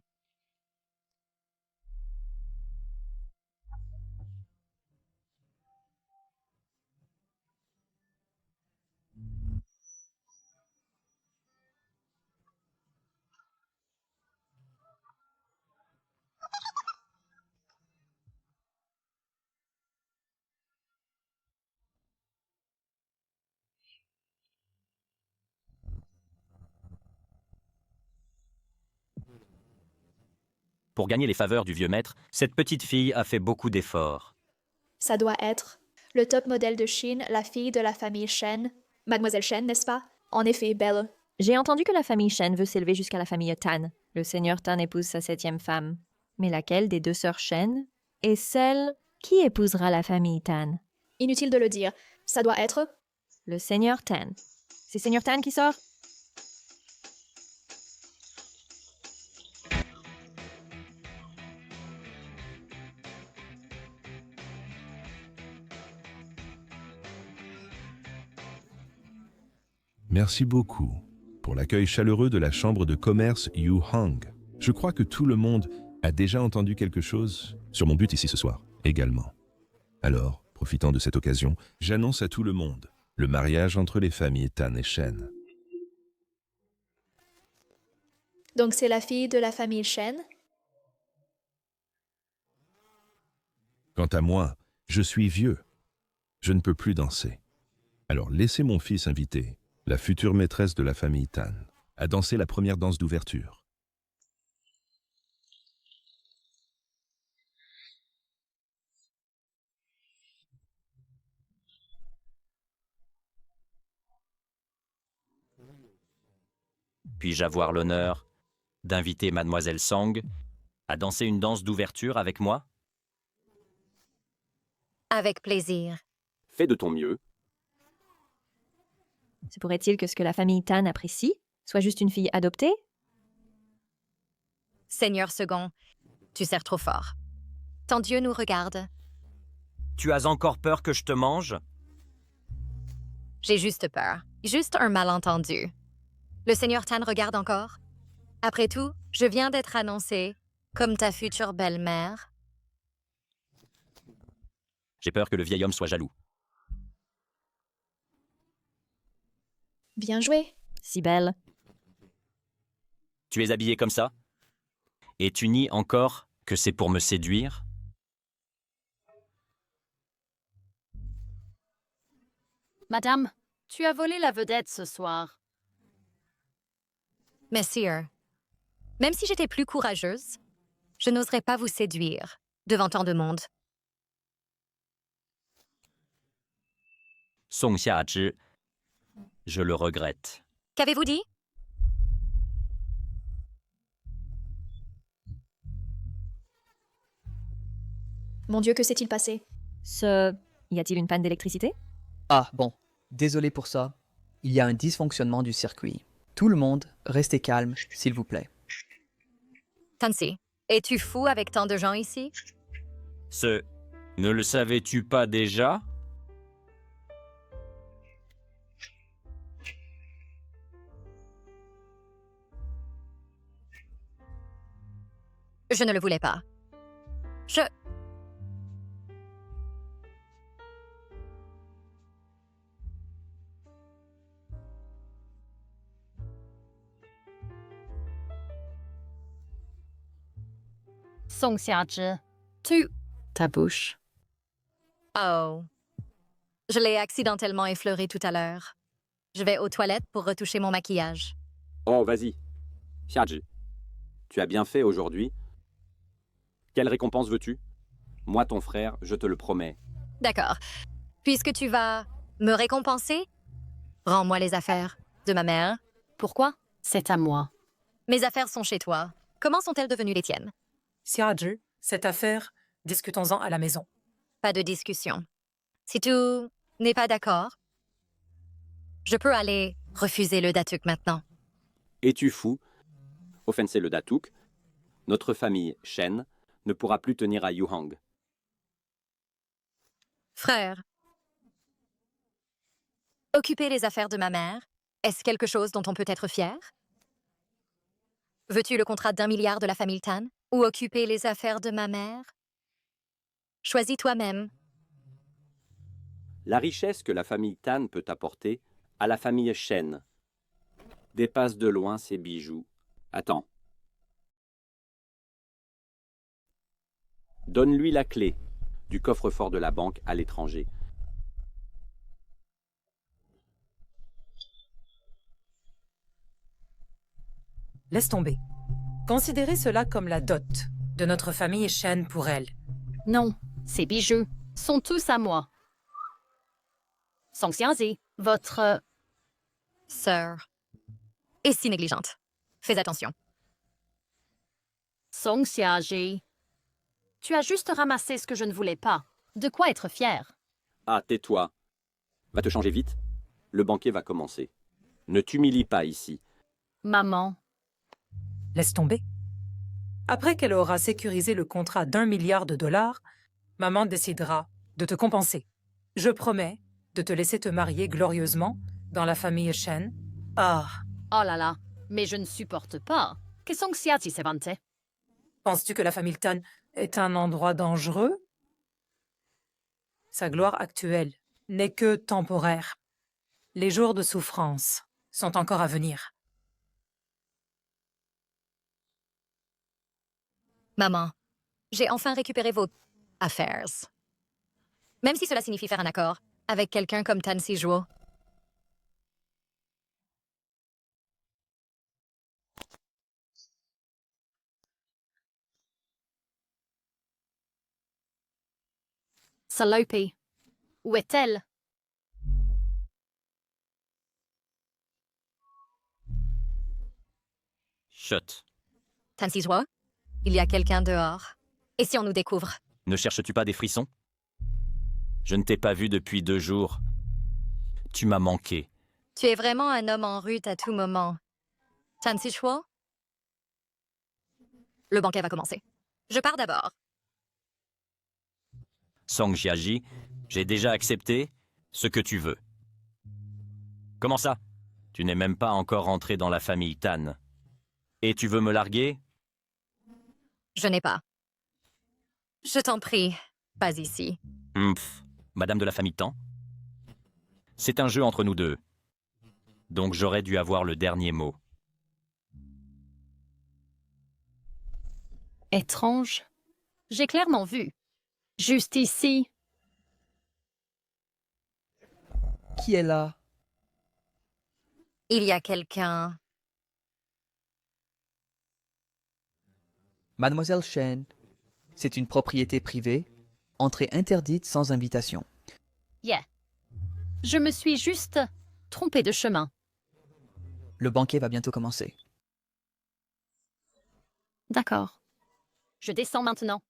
Speaker 4: Pour gagner les faveurs du vieux maître, cette petite fille a fait beaucoup d'efforts.
Speaker 11: Ça doit être le top modèle de Chine, la fille de la famille Shen. Mademoiselle Shen, n'est-ce pas? En effet, belle.
Speaker 12: J'ai entendu que la famille Shen veut s'élever jusqu'à la famille Tan. Le seigneur Tan épouse sa 7e femme. Mais laquelle des 2 sœurs Shen est celle qui épousera la famille Tan?
Speaker 11: Inutile de le dire. Ça doit être...
Speaker 12: Le seigneur Tan. C'est seigneur Tan qui sort?
Speaker 10: Merci beaucoup pour l'accueil chaleureux de la chambre de commerce Yu Hong. Je crois que tout le monde a déjà entendu quelque chose sur mon but ici ce soir, également. Alors, profitant de cette occasion, j'annonce à tout le monde le mariage entre les familles Tan et Shen.
Speaker 11: Donc c'est la fille de la famille Shen.
Speaker 10: Quant à moi, je suis vieux. Je ne peux plus danser. Alors laissez mon fils inviter la future maîtresse de la famille Tan à danser la première danse d'ouverture.
Speaker 4: Puis-je avoir l'honneur d'inviter Mademoiselle Song à danser une danse d'ouverture avec moi?
Speaker 2: Avec plaisir.
Speaker 1: Fais de ton mieux.
Speaker 12: Se pourrait-il que ce que la famille Tan apprécie soit juste une fille adoptée?
Speaker 2: Seigneur Second, tu sers trop fort. Ton Dieu nous regarde.
Speaker 4: Tu as encore peur que je te mange?
Speaker 2: J'ai juste peur. Juste un malentendu. Le Seigneur Tan regarde encore. Après tout, je viens d'être annoncée comme ta future belle-mère.
Speaker 4: J'ai peur que le vieil homme soit jaloux.
Speaker 11: Bien joué.
Speaker 12: Si belle.
Speaker 4: Tu es habillée comme ça? Et tu nies encore que c'est pour me séduire?
Speaker 5: Madame, tu as volé la vedette ce soir.
Speaker 2: Messire, même si j'étais plus courageuse, je n'oserais pas vous séduire devant tant de monde.
Speaker 4: Song Xiazhi, je le regrette.
Speaker 2: Qu'avez-vous dit?
Speaker 11: Mon Dieu, que s'est-il passé?
Speaker 12: Y a-t-il une panne d'électricité?
Speaker 3: Ah, bon, désolé pour ça. Il y a un dysfonctionnement du circuit. Tout le monde, restez calme, s'il vous plaît.
Speaker 2: Tansi, es-tu fou avec tant de gens ici?
Speaker 4: Ne le savais-tu pas déjà?
Speaker 2: Je ne le voulais pas.
Speaker 5: Song Xiazhi,
Speaker 13: Ta bouche.
Speaker 2: Oh. Je l'ai accidentellement effleuré tout à l'heure. Je vais aux toilettes pour retoucher mon maquillage.
Speaker 1: Oh, vas-y. Xiazhi, tu as bien fait aujourd'hui. Quelle récompense veux-tu? Moi, ton frère, je te le promets.
Speaker 2: D'accord. Puisque tu vas me récompenser, rends-moi les affaires de ma mère.
Speaker 5: pourquoi?
Speaker 13: C'est à moi.
Speaker 2: Mes affaires sont chez toi. Comment sont-elles devenues les tiennes?
Speaker 6: Xiazhi, cette affaire, discutons-en à la maison.
Speaker 2: Pas de discussion. Si tu n'es pas d'accord, je peux aller refuser le datuk maintenant.
Speaker 1: Es-tu fou? Offenser le datuk, notre famille Shen ne pourra plus tenir à Yuhang.
Speaker 2: Frère, occuper les affaires de ma mère, est-ce quelque chose dont on peut être fier? Veux-tu le contrat d'1 milliard de la famille Tan ou occuper les affaires de ma mère? Choisis toi-même.
Speaker 1: La richesse que la famille Tan peut apporter à la famille Shen dépasse de loin ses bijoux. Attends. Donne-lui la clé du coffre-fort de la banque à l'étranger.
Speaker 6: Laisse tomber. Considérez cela comme la dot de notre famille Shen pour elle.
Speaker 5: Non, ces bijoux sont tous à moi. Song Xiazhi, votre...
Speaker 2: Sœur est si négligente. Fais attention.
Speaker 5: Song Xiazhi, tu as juste ramassé ce que je ne voulais pas. De quoi être fier?
Speaker 1: Ah, tais-toi. Va te changer vite. Le banquet va commencer. Ne t'humilie pas ici.
Speaker 5: Maman.
Speaker 6: Laisse tomber. Après qu'elle aura sécurisé le contrat d'1 milliard de dollars, maman décidera de te compenser. Je promets de te laisser te marier glorieusement dans la famille Shen. Ah,
Speaker 5: Oh là là, mais je ne supporte pas. Que Song Xiaji s'est vanté.
Speaker 6: Penses-tu que la famille Tan est un endroit dangereux? Sa gloire actuelle n'est que temporaire. Les jours de souffrance sont encore à venir.
Speaker 2: Maman, j'ai enfin récupéré vos affaires. Même si cela signifie faire un accord avec quelqu'un comme Tan Sijuo.
Speaker 5: Salopie. Où est-elle?
Speaker 4: Chut.
Speaker 2: Tan Sijuo, il y a quelqu'un dehors. Et si on nous découvre?
Speaker 4: Ne cherches-tu pas des frissons? Je ne t'ai pas vu depuis 2 jours. Tu m'as manqué.
Speaker 2: Tu es vraiment un homme en rut à tout moment. Tan Sijuo? Le banquet va commencer. Je pars d'abord.
Speaker 4: Song Jiaji, j'ai déjà accepté ce que tu veux. Comment ça? Tu n'es même pas encore entré dans la famille Tan. Et tu veux me larguer?
Speaker 2: Je n'ai pas. Je t'en prie, pas ici.
Speaker 4: Madame de la famille Tan? C'est un jeu entre nous deux. Donc j'aurais dû avoir le dernier mot.
Speaker 5: Étrange. J'ai clairement vu. Juste ici.
Speaker 3: Qui est là?
Speaker 2: Il y a quelqu'un.
Speaker 3: Mademoiselle Shen, c'est une propriété privée, entrée interdite sans invitation.
Speaker 5: Yeah. Je me suis juste trompée de chemin.
Speaker 3: Le banquet va bientôt commencer.
Speaker 5: D'accord. Je descends maintenant.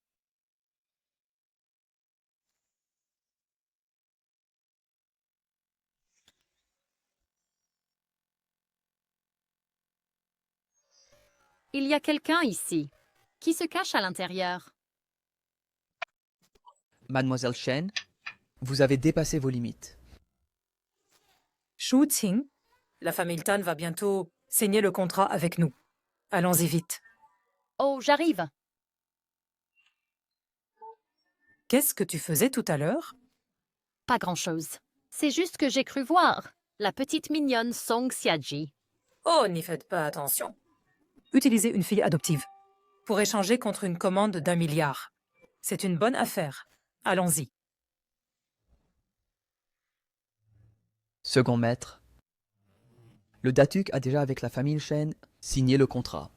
Speaker 5: Il y a quelqu'un ici. Qui se cache à l'intérieur?
Speaker 3: Mademoiselle Shen, vous avez dépassé vos limites.
Speaker 6: Shu Qing, la famille Tan va bientôt signer le contrat avec nous. Allons-y vite.
Speaker 5: Oh, j'arrive.
Speaker 6: Qu'est-ce que tu faisais tout à l'heure?
Speaker 5: Pas grand-chose. C'est juste que j'ai cru voir la petite mignonne Song Xiaji.
Speaker 6: Oh, n'y faites pas attention. Utilisez une fille adoptive pour échanger contre une commande d'1 milliard. C'est une bonne affaire. Allons-y.
Speaker 3: Second maître, le Datuk a déjà avec la famille Shen signé le contrat.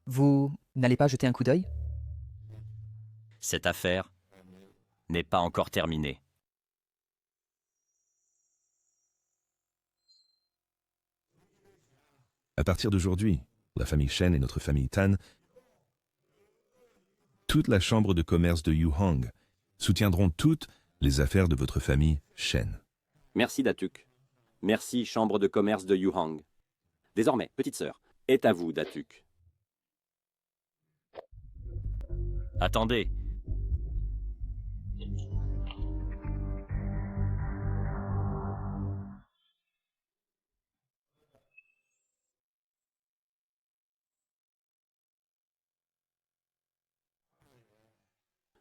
Speaker 3: Vous n'allez pas jeter un coup d'œil?
Speaker 4: Cette affaire n'est pas encore terminée.
Speaker 10: À partir d'aujourd'hui, la famille Shen et notre famille Tan, toute la chambre de commerce de Yuhang soutiendront toutes les affaires de votre famille Shen.
Speaker 1: Merci Datuk. Merci Chambre de commerce de Yuhang. Désormais, petite sœur, est à vous Datuk.
Speaker 4: Attendez.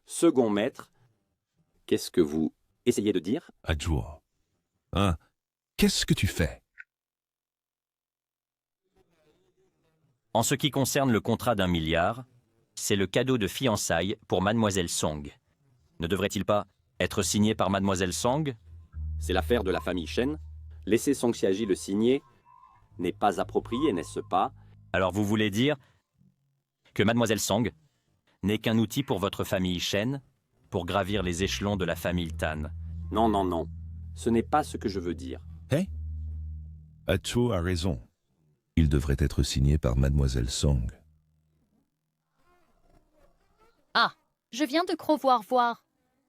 Speaker 1: Second maître, qu'est-ce que vous essayez de dire?
Speaker 10: Adjour. Hein? Qu'est-ce que tu fais?
Speaker 4: En ce qui concerne le contrat d'1 milliard, c'est le cadeau de fiançailles pour Mademoiselle Song. Ne devrait-il pas être signé par Mademoiselle Song?
Speaker 1: C'est l'affaire de la famille Shen. Laisser Song Xiaji le signer n'est pas approprié, n'est-ce pas?
Speaker 4: Alors vous voulez dire que Mademoiselle Song n'est qu'un outil pour votre famille Shen pour gravir les échelons de la famille Tan?
Speaker 1: Non, non, non. Ce n'est pas ce que je veux dire.
Speaker 10: Hé? Acho a raison. Il devrait être signé par Mademoiselle Song.
Speaker 5: Ah, je viens de voir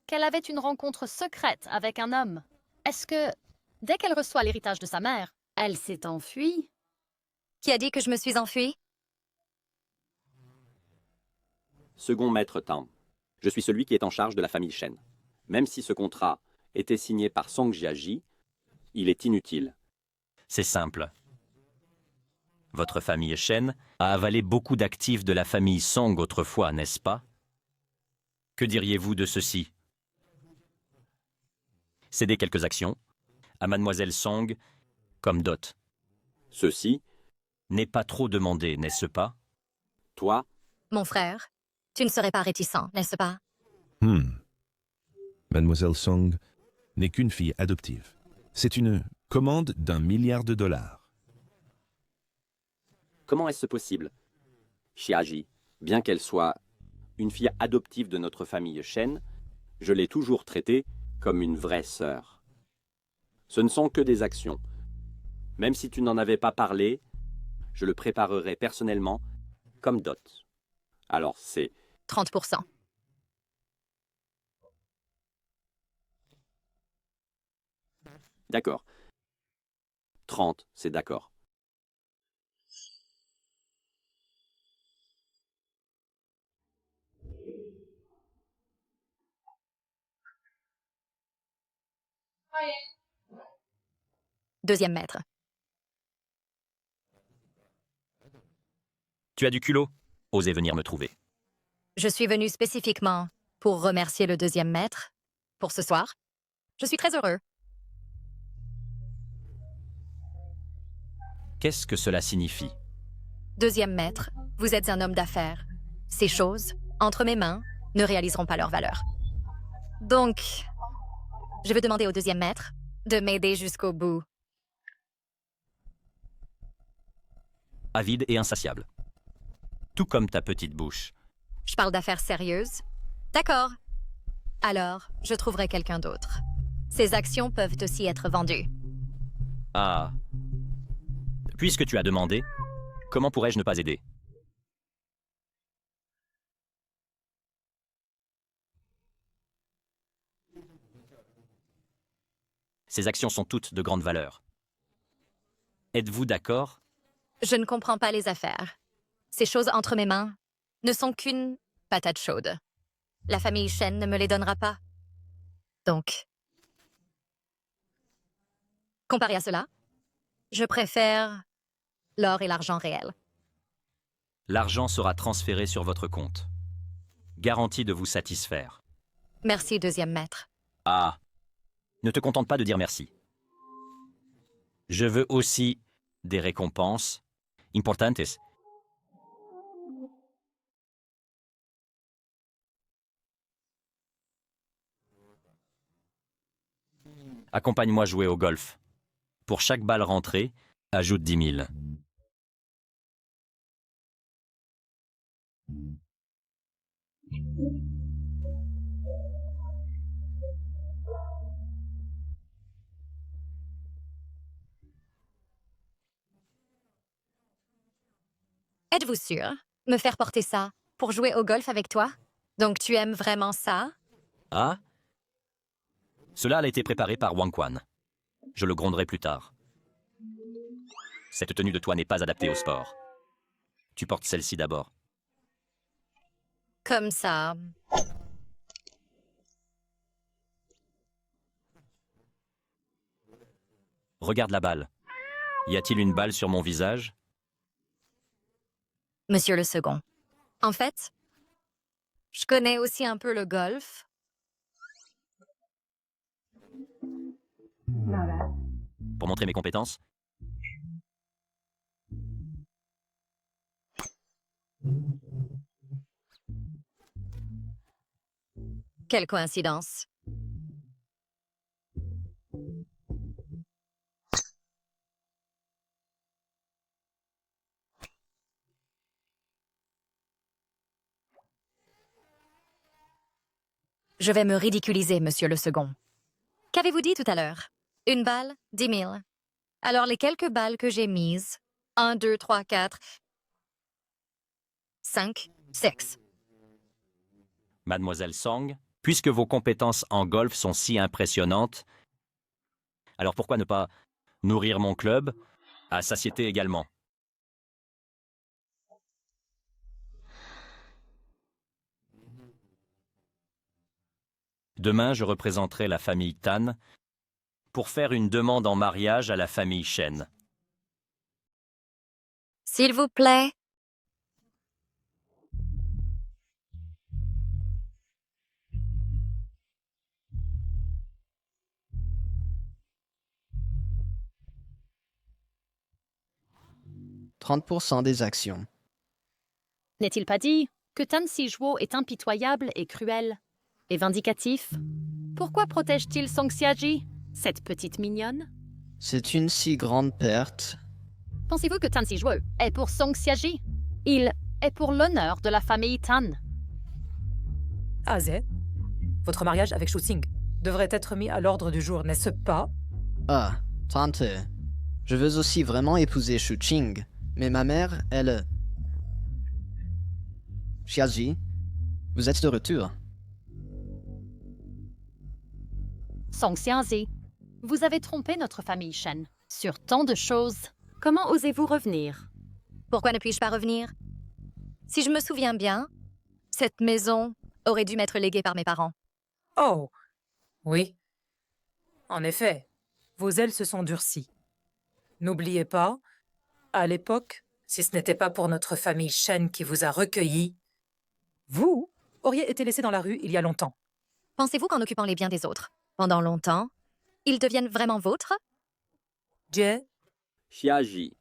Speaker 5: qu'elle avait une rencontre secrète avec un homme. Est-ce que, dès qu'elle reçoit l'héritage de sa mère, elle s'est enfuie?
Speaker 2: Qui a dit que je me suis enfuie?
Speaker 1: Second maître Tan, je suis celui qui est en charge de la famille Shen. Même si ce contrat était signé par Song Jiaji, il est inutile.
Speaker 4: C'est simple. Votre famille Shen a avalé beaucoup d'actifs de la famille Song autrefois, n'est-ce pas? Que diriez-vous de ceci? Céder quelques actions à mademoiselle Song comme dot.
Speaker 1: Ceci
Speaker 4: n'est pas trop demandé, n'est-ce pas?
Speaker 1: Toi,
Speaker 2: Mon frère, tu ne serais pas réticent, n'est-ce pas?
Speaker 10: Mademoiselle Song n'est qu'une fille adoptive. C'est une commande d'1 milliard de dollars.
Speaker 1: comment est-ce possible? Chiaji, bien qu'elle soit une fille adoptive de notre famille Shen, je l'ai toujours traitée comme une vraie sœur. Ce ne sont que des actions. Même si tu n'en avais pas parlé, je le préparerai personnellement comme dot. Alors c'est
Speaker 2: 30%.
Speaker 1: d'accord. 30, c'est d'accord.
Speaker 2: Deuxième maître.
Speaker 4: Tu as du culot? Osez venir me trouver.
Speaker 2: Je suis venu spécifiquement pour remercier le deuxième maître pour ce soir. Je suis très heureux.
Speaker 4: Qu'est-ce que cela signifie?
Speaker 2: Deuxième maître, vous êtes un homme d'affaires. Ces choses, entre mes mains, ne réaliseront pas leur valeur. Donc, je veux demander au deuxième maître de m'aider jusqu'au bout.
Speaker 4: Avide et insatiable. Tout comme ta petite bouche.
Speaker 2: Je parle d'affaires sérieuses. D'accord. Alors, je trouverai quelqu'un d'autre. Ces actions peuvent aussi être vendues.
Speaker 4: Ah. Puisque tu as demandé, comment pourrais-je ne pas aider? Ces actions sont toutes de grande valeur. Êtes-vous d'accord?
Speaker 2: Je ne comprends pas les affaires. Ces choses entre mes mains ne sont qu'une patate chaude. La famille Shen ne me les donnera pas. Donc, comparé à cela, je préfère l'or et l'argent réel.
Speaker 4: L'argent sera transféré sur votre compte. Garantie de vous satisfaire.
Speaker 2: Merci, deuxième maître.
Speaker 4: Ah. Ne te contente pas de dire merci. Je veux aussi des récompenses importantes. Accompagne-moi jouer au golf. Pour chaque balle rentrée, ajoute 10 000.
Speaker 2: Êtes-vous sûr? Me faire porter ça pour jouer au golf avec toi? Donc tu aimes vraiment ça?
Speaker 4: Ah? Cela a été préparé par Wang Quan. Je le gronderai plus tard. Cette tenue de toi n'est pas adaptée au sport. Tu portes celle-ci d'abord.
Speaker 2: Comme ça.
Speaker 4: Regarde la balle. Y a-t-il une balle sur mon visage?
Speaker 2: Monsieur le second. En fait, je connais aussi un peu le golf.
Speaker 4: Pour montrer mes compétences?
Speaker 2: Quelle coïncidence. Je vais me ridiculiser, monsieur le second. Qu'avez-vous dit tout à l'heure? Une balle, 10 000. Alors les quelques balles que j'ai mises, 1, 2, 3, 4, 5, 6.
Speaker 4: Mademoiselle Song, puisque vos compétences en golf sont si impressionnantes, alors pourquoi ne pas nourrir mon club à satiété également? Demain, je représenterai la famille Tan pour faire une demande en mariage à la famille Shen.
Speaker 2: S'il vous plaît.
Speaker 7: « 30% des actions.
Speaker 5: N'est-il pas dit que Tan Sijwo est impitoyable et cruel et vindicatif? Pourquoi protège-t-il Song Xiaji, cette petite mignonne?
Speaker 7: C'est une si grande perte.
Speaker 5: Pensez-vous que Tan Sijwo est pour Song Xiaji? Il est pour l'honneur de la famille Tan.
Speaker 6: Azé, votre mariage avec Shu Xing devrait être mis à l'ordre du jour, n'est-ce pas?
Speaker 7: Ah, tante. Je veux aussi vraiment épouser Shu Qing, mais ma mère, elle... Xiaji, vous êtes de retour.
Speaker 5: Song Xiaji, vous avez trompé notre famille Shen sur tant de choses. Comment osez-vous revenir?
Speaker 2: Pourquoi ne puis-je pas revenir? Si je me souviens bien, cette maison aurait dû m'être léguée par mes parents.
Speaker 6: Oh, oui. En effet, vos ailes se sont durcies. N'oubliez pas, à l'époque, si ce n'était pas pour notre famille Shen qui vous a recueilli, vous auriez été laissé dans la rue il y a longtemps.
Speaker 2: Pensez-vous qu'en occupant les biens des autres, pendant longtemps, ils deviennent vraiment vôtres?
Speaker 6: Jie,
Speaker 1: Xiaji.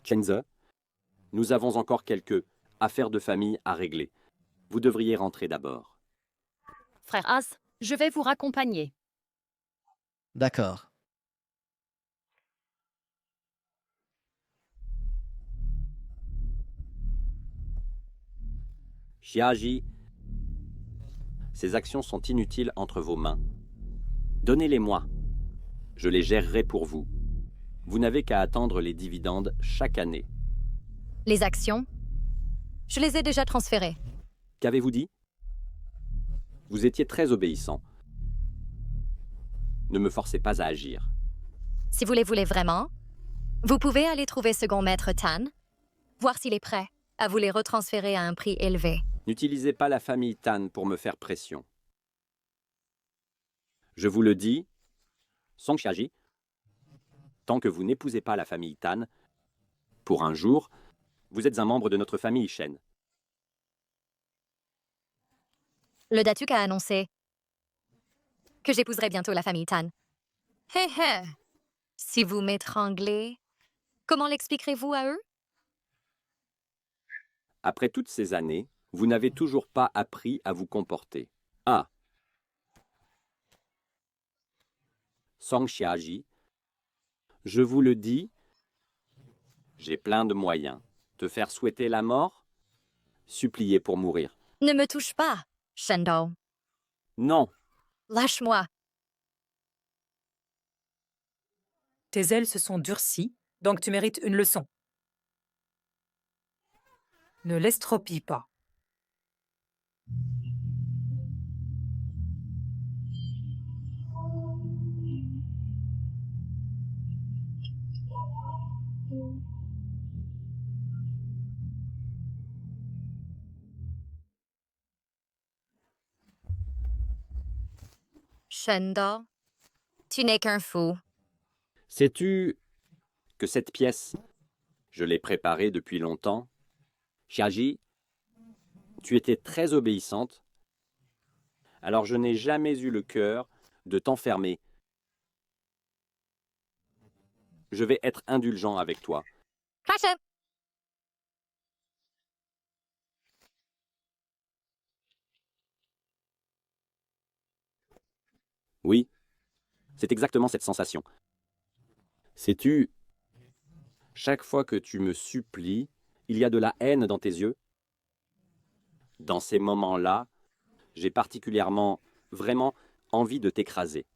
Speaker 1: Chenze, nous avons encore quelques affaires de famille à régler. Vous devriez rentrer d'abord.
Speaker 5: Frère Az, je vais vous raccompagner.
Speaker 7: D'accord.
Speaker 1: Xiaji, ces actions sont inutiles entre vos mains. Donnez-les-moi. Je les gérerai pour vous. Vous n'avez qu'à attendre les dividendes chaque année.
Speaker 2: Les actions? Je les ai déjà transférées.
Speaker 1: Qu'avez-vous dit? Vous étiez très obéissant. Ne me forcez pas à agir.
Speaker 2: Si vous les voulez vraiment, vous pouvez aller trouver second maître Tan, voir s'il est prêt à vous les retransférer à un prix élevé.
Speaker 1: N'utilisez pas la famille Tan pour me faire pression. Je vous le dis, Song Xiaji, tant que vous n'épousez pas la famille Tan, pour un jour, vous êtes un membre de notre famille Shen.
Speaker 2: Le Datuk a annoncé que j'épouserai bientôt la famille Tan. Hé hé! Si vous m'étranglez, comment l'expliquerez-vous à eux?
Speaker 1: Après toutes ces années, vous n'avez toujours pas appris à vous comporter. Ah! Song Xiaji, je vous le dis, j'ai plein de moyens. Te faire souhaiter la mort? Supplier pour mourir.
Speaker 2: Ne me touche pas, Shendo.
Speaker 1: Non,
Speaker 2: Lâche-moi.
Speaker 6: tes ailes se sont durcies, donc tu mérites une leçon. Ne l'estropie pas.
Speaker 2: Shendo, tu n'es qu'un fou.
Speaker 1: sais-tu que cette pièce, je l'ai préparée depuis longtemps? Xiaji, tu étais très obéissante, alors je n'ai jamais eu le cœur de t'enfermer. Je vais être indulgent avec toi.
Speaker 2: Crash!
Speaker 1: Oui, c'est exactement cette sensation. Sais-tu, chaque fois que tu me supplies, il y a de la haine dans tes yeux. Dans ces moments-là, j'ai particulièrement, vraiment envie de t'écraser.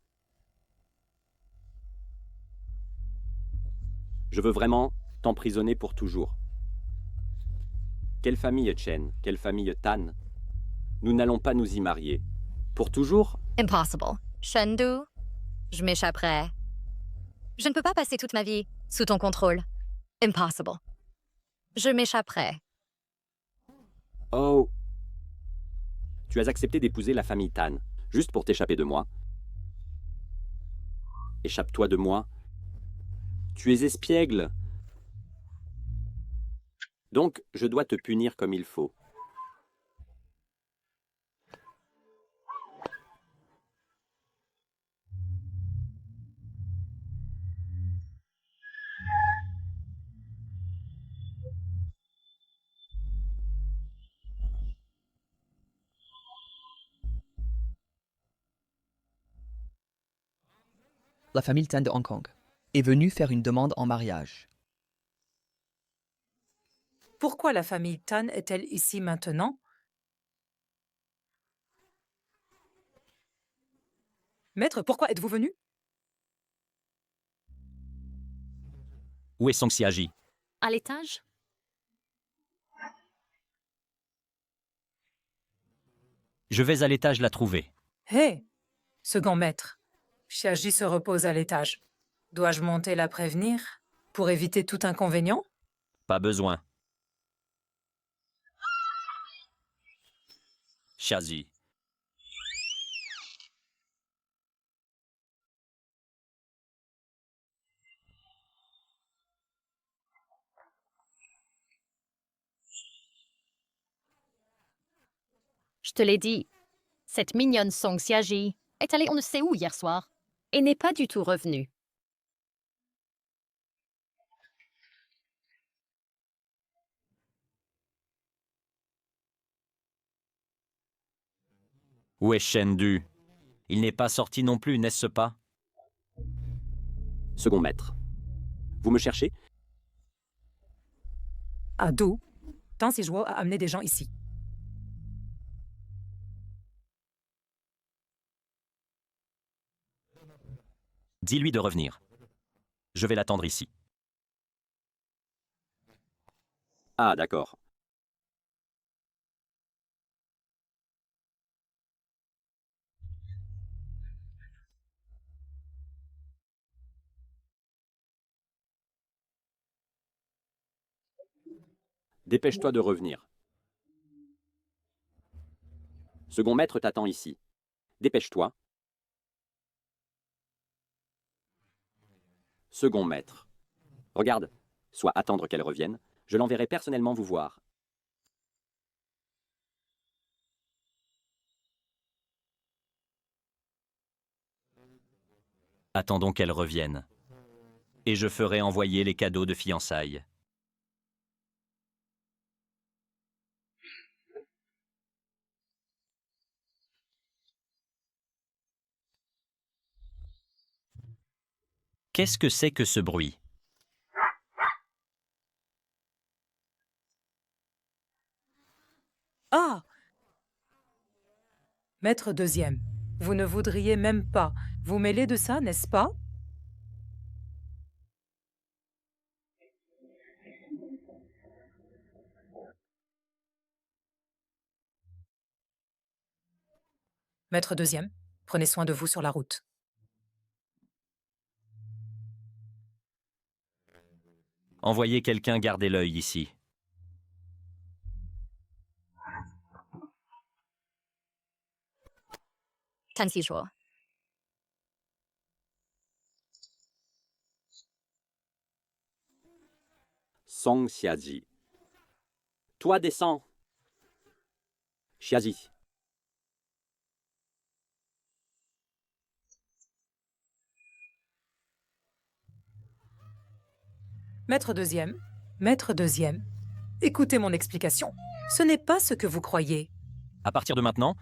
Speaker 1: Je veux vraiment t'emprisonner pour toujours. Quelle famille Chen, quelle famille Tan? Nous n'allons pas nous y marier. Pour toujours?
Speaker 2: Impossible. Shendu, je m'échapperai. Je ne peux pas passer toute ma vie sous ton contrôle. Impossible. Je m'échapperai.
Speaker 1: Oh! Tu as accepté d'épouser la famille Tan, juste pour t'échapper de moi. Échappe-toi de moi, Tu es espiègle. Donc, je dois te punir comme il faut.
Speaker 3: La famille Tan de Hong Kong est venue faire une demande en mariage.
Speaker 6: Pourquoi la famille Tan est-elle ici maintenant? Maître, pourquoi êtes-vous venu?
Speaker 4: Où est Song Xiaji?
Speaker 5: À l'étage?
Speaker 4: Je vais à l'étage la trouver.
Speaker 6: Hé, second maître, Xiaji se repose à l'étage. Dois-je monter la prévenir pour éviter tout inconvénient?
Speaker 4: Pas besoin. Xiaji.
Speaker 5: Je te l'ai dit, cette mignonne Song Xiaji est allée on ne sait où hier soir et n'est pas du tout revenue.
Speaker 4: Où est Shen Du? Il n'est pas sorti non plus, n'est-ce pas?
Speaker 1: Second maître. Vous me cherchez?
Speaker 6: À d'où? Tan Sijwo a amené des gens ici.
Speaker 4: Dis-lui de revenir. Je vais l'attendre ici.
Speaker 1: Ah, d'accord. Dépêche-toi de revenir. Second maître t'attend ici. Dépêche-toi. Second maître. Regarde, soit attendre qu'elle revienne. Je l'enverrai personnellement vous voir.
Speaker 4: Attendons qu'elle revienne. Et je ferai envoyer les cadeaux de fiançailles. Qu'est-ce que c'est que ce bruit?
Speaker 6: Ah! Maître deuxième, vous ne voudriez même pas vous mêler de ça, n'est-ce pas? Maître deuxième, prenez soin de vous sur la route.
Speaker 4: Envoyez quelqu'un garder l'œil ici.
Speaker 2: Tan Sijwo.
Speaker 1: Song Xiaji. Toi, descends. Xiaji.
Speaker 6: Maître deuxième, écoutez mon explication. Ce n'est pas ce que vous croyez.
Speaker 4: À partir de maintenant,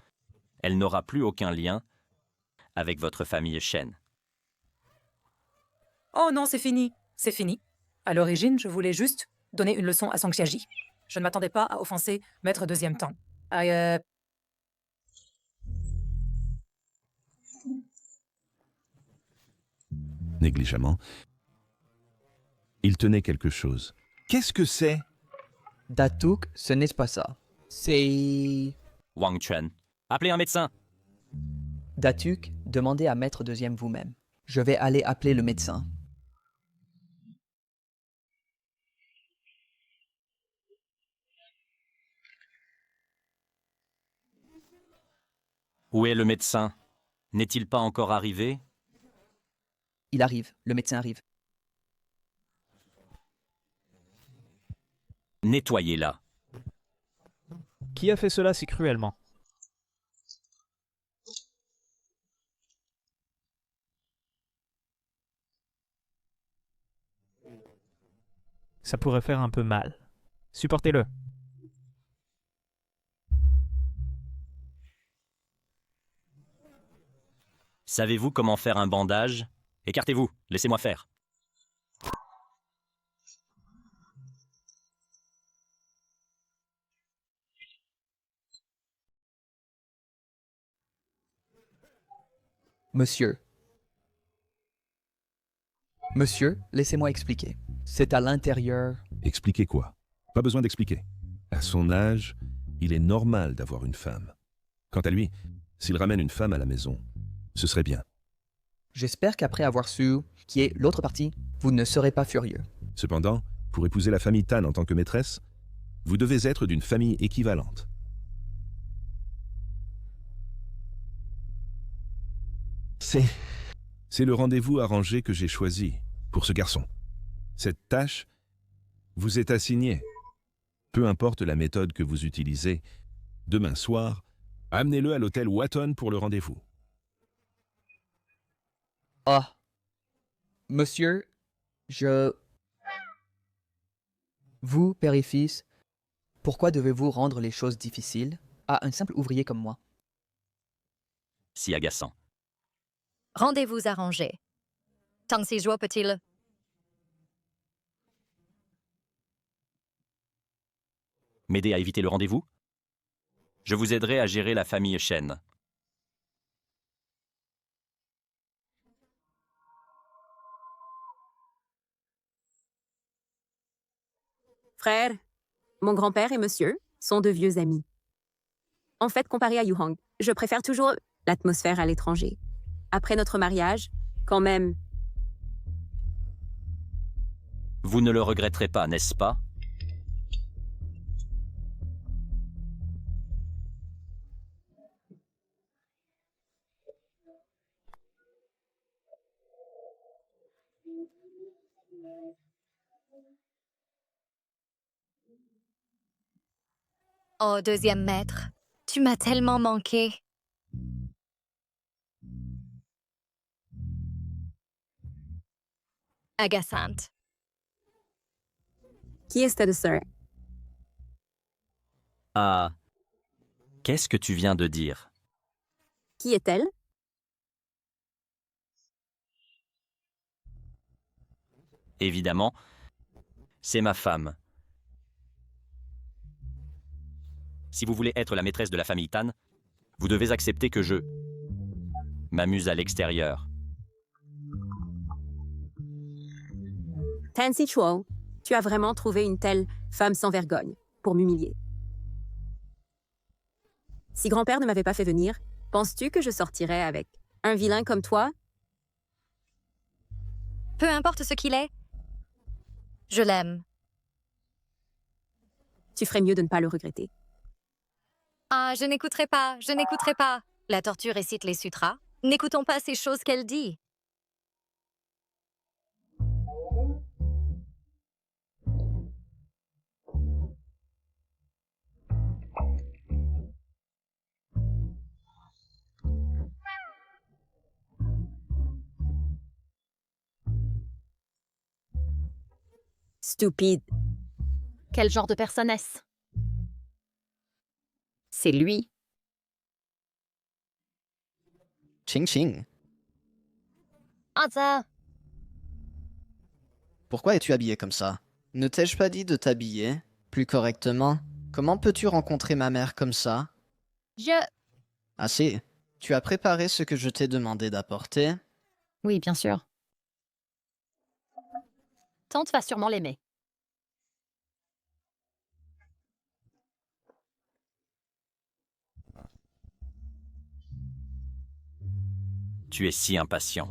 Speaker 4: elle n'aura plus aucun lien avec votre famille Shen.
Speaker 6: Oh non, c'est fini, c'est fini. À l'origine, je voulais juste donner une leçon à Song Xiaji. Je ne m'attendais pas à offenser Maître deuxième Tan.
Speaker 10: Négligemment, il tenait quelque chose. Qu'est-ce que c'est?
Speaker 3: Datuk, ce n'est pas ça. C'est...
Speaker 4: Wang Chen, appelez un médecin.
Speaker 3: Datuk, demandez à Maître deuxième vous-même. Je vais aller appeler le médecin.
Speaker 4: Où est le médecin? N'est-il pas encore arrivé?
Speaker 3: Il arrive, le médecin arrive.
Speaker 4: Nettoyez-la.
Speaker 14: Qui a fait cela si cruellement? Ça pourrait faire un peu mal. Supportez-le.
Speaker 4: Savez-vous comment faire un bandage? Écartez-vous, laissez-moi faire.
Speaker 3: Monsieur. Monsieur, laissez-moi expliquer. C'est à l'intérieur.
Speaker 10: Expliquer quoi? Pas besoin d'expliquer. À son âge, il est normal d'avoir une femme. Quant à lui, s'il ramène une femme à la maison, ce serait bien.
Speaker 3: J'espère qu'après avoir su qui est l'autre partie, vous ne serez pas furieux.
Speaker 10: Cependant, pour épouser la famille Tan en tant que maîtresse, vous devez être d'une famille équivalente. C'est le rendez-vous arrangé que j'ai choisi pour ce garçon. Cette tâche vous est assignée. Peu importe la méthode que vous utilisez, demain soir, amenez-le à l'hôtel Watton pour le rendez-vous.
Speaker 3: Ah. Monsieur, Vous, père et fils, pourquoi devez-vous rendre les choses difficiles à un simple ouvrier comme moi?
Speaker 4: Si agaçant.
Speaker 2: Rendez-vous arrangé. Tang Sijua peut-il...
Speaker 4: M'aider à éviter le rendez-vous? Je vous aiderai à gérer la famille Shen.
Speaker 15: Frère, mon grand-père et monsieur sont de vieux amis. En fait, comparé à Yuhang, je préfère toujours l'atmosphère à l'étranger. Après notre mariage, quand même...
Speaker 4: Vous ne le regretterez pas, n'est-ce pas?
Speaker 2: Oh, deuxième maître, tu m'as tellement manqué. Agaçante.
Speaker 15: Qui est cette sœur?
Speaker 4: Ah, qu'est-ce que tu viens de dire?
Speaker 15: Qui est-elle?
Speaker 4: Évidemment, c'est ma femme. Si vous voulez être la maîtresse de la famille Tan, vous devez accepter que je m'amuse à l'extérieur.
Speaker 15: Tan Sichuo, tu as vraiment trouvé une telle femme sans vergogne pour m'humilier. Si grand-père ne m'avait pas fait venir, penses-tu que je sortirais avec un vilain comme toi?
Speaker 2: Peu importe ce qu'il est, je l'aime.
Speaker 15: Tu ferais mieux de ne pas le regretter.
Speaker 2: Ah, je n'écouterai pas, je n'écouterai pas. La tortue récite les sutras. N'écoutons pas ces choses qu'elle dit.
Speaker 15: Stupide.
Speaker 5: Quel genre de personne est-ce?
Speaker 13: C'est lui.
Speaker 7: Ching Ching.
Speaker 5: Aza!
Speaker 7: Pourquoi es-tu habillé comme ça? Ne t'ai-je pas dit de t'habiller plus correctement? Comment peux-tu rencontrer ma mère comme ça? Assez. Tu as préparé ce que je t'ai demandé d'apporter?
Speaker 13: Oui, bien sûr.
Speaker 5: Tante va sûrement l'aimer.
Speaker 4: Tu es si impatient.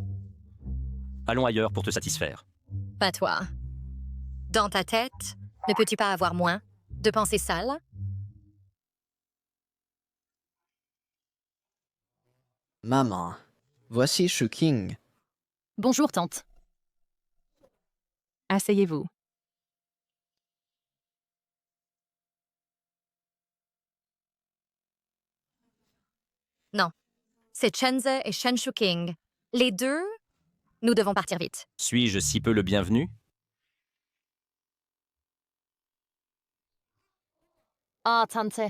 Speaker 4: Allons ailleurs pour te satisfaire.
Speaker 2: Pas toi. Dans ta tête, ne peux-tu pas avoir moins de pensées sales?
Speaker 7: Maman, voici Shu King.
Speaker 5: Bonjour, tante.
Speaker 13: Asseyez-vous.
Speaker 2: c'est Chenze et Shen Shuking. Les deux, nous devons partir vite.
Speaker 4: Suis-je si peu le bienvenu?
Speaker 5: Ah, tante,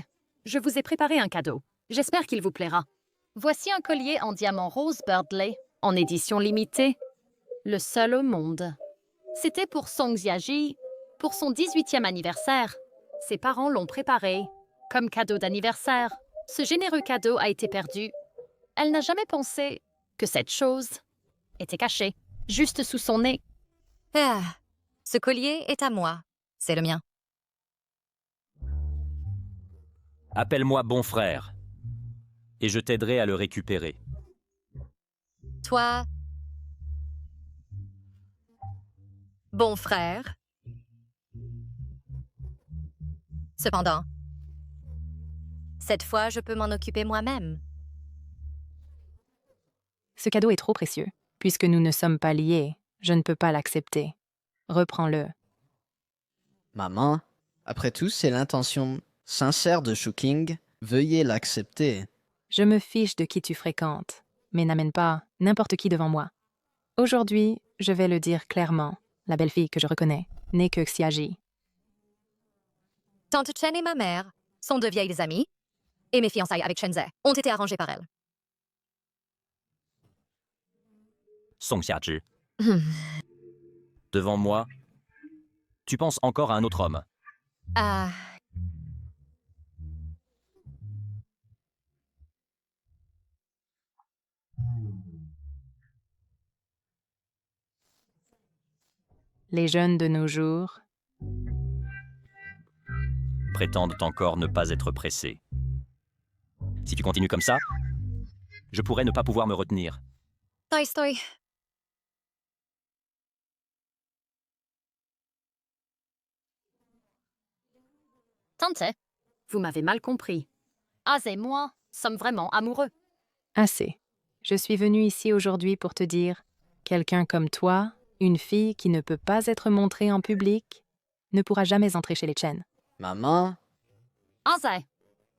Speaker 5: je vous ai préparé un cadeau. J'espère qu'il vous plaira. Voici un collier en diamant rose Birdley, en édition limitée. Le seul au monde. C'était pour Song Xiaji, pour son 18e anniversaire. Ses parents l'ont préparé comme cadeau d'anniversaire. Ce généreux cadeau a été perdu. Elle n'a jamais pensé que cette chose était cachée, juste sous son nez.
Speaker 2: Ah, ce collier est à moi. C'est le mien.
Speaker 4: Appelle-moi bon frère, et je t'aiderai à le récupérer.
Speaker 2: Toi, bon frère. Cependant, cette fois, je peux m'en occuper moi-même.
Speaker 16: Ce cadeau est trop précieux. Puisque nous ne sommes pas liés, je ne peux pas l'accepter. Reprends-le.
Speaker 7: Maman, après tout, c'est l'intention sincère de Shuking. Veuillez l'accepter.
Speaker 16: Je me fiche de qui tu fréquentes, mais n'amène pas n'importe qui devant moi. Aujourd'hui, je vais le dire clairement. La belle-fille que je reconnais n'est que Xiaji.
Speaker 2: Tante Chen et ma mère sont de vieilles amies, et mes fiançailles avec Chenze ont été arrangées par elle.
Speaker 4: Song Xiaji. Devant moi, tu penses encore à un autre homme.
Speaker 2: Ah.
Speaker 16: Les jeunes de nos jours
Speaker 4: Prétendent encore ne pas être pressés. Si tu continues comme ça, je pourrais ne pas pouvoir me retenir.
Speaker 2: Toy Story.
Speaker 5: Tante, vous m'avez mal compris. Az et moi sommes vraiment amoureux.
Speaker 16: Assez. Je suis venue ici aujourd'hui pour te dire, quelqu'un comme toi, une fille qui ne peut pas être montrée en public, ne pourra jamais entrer chez les Chen.
Speaker 7: Maman,
Speaker 5: Az,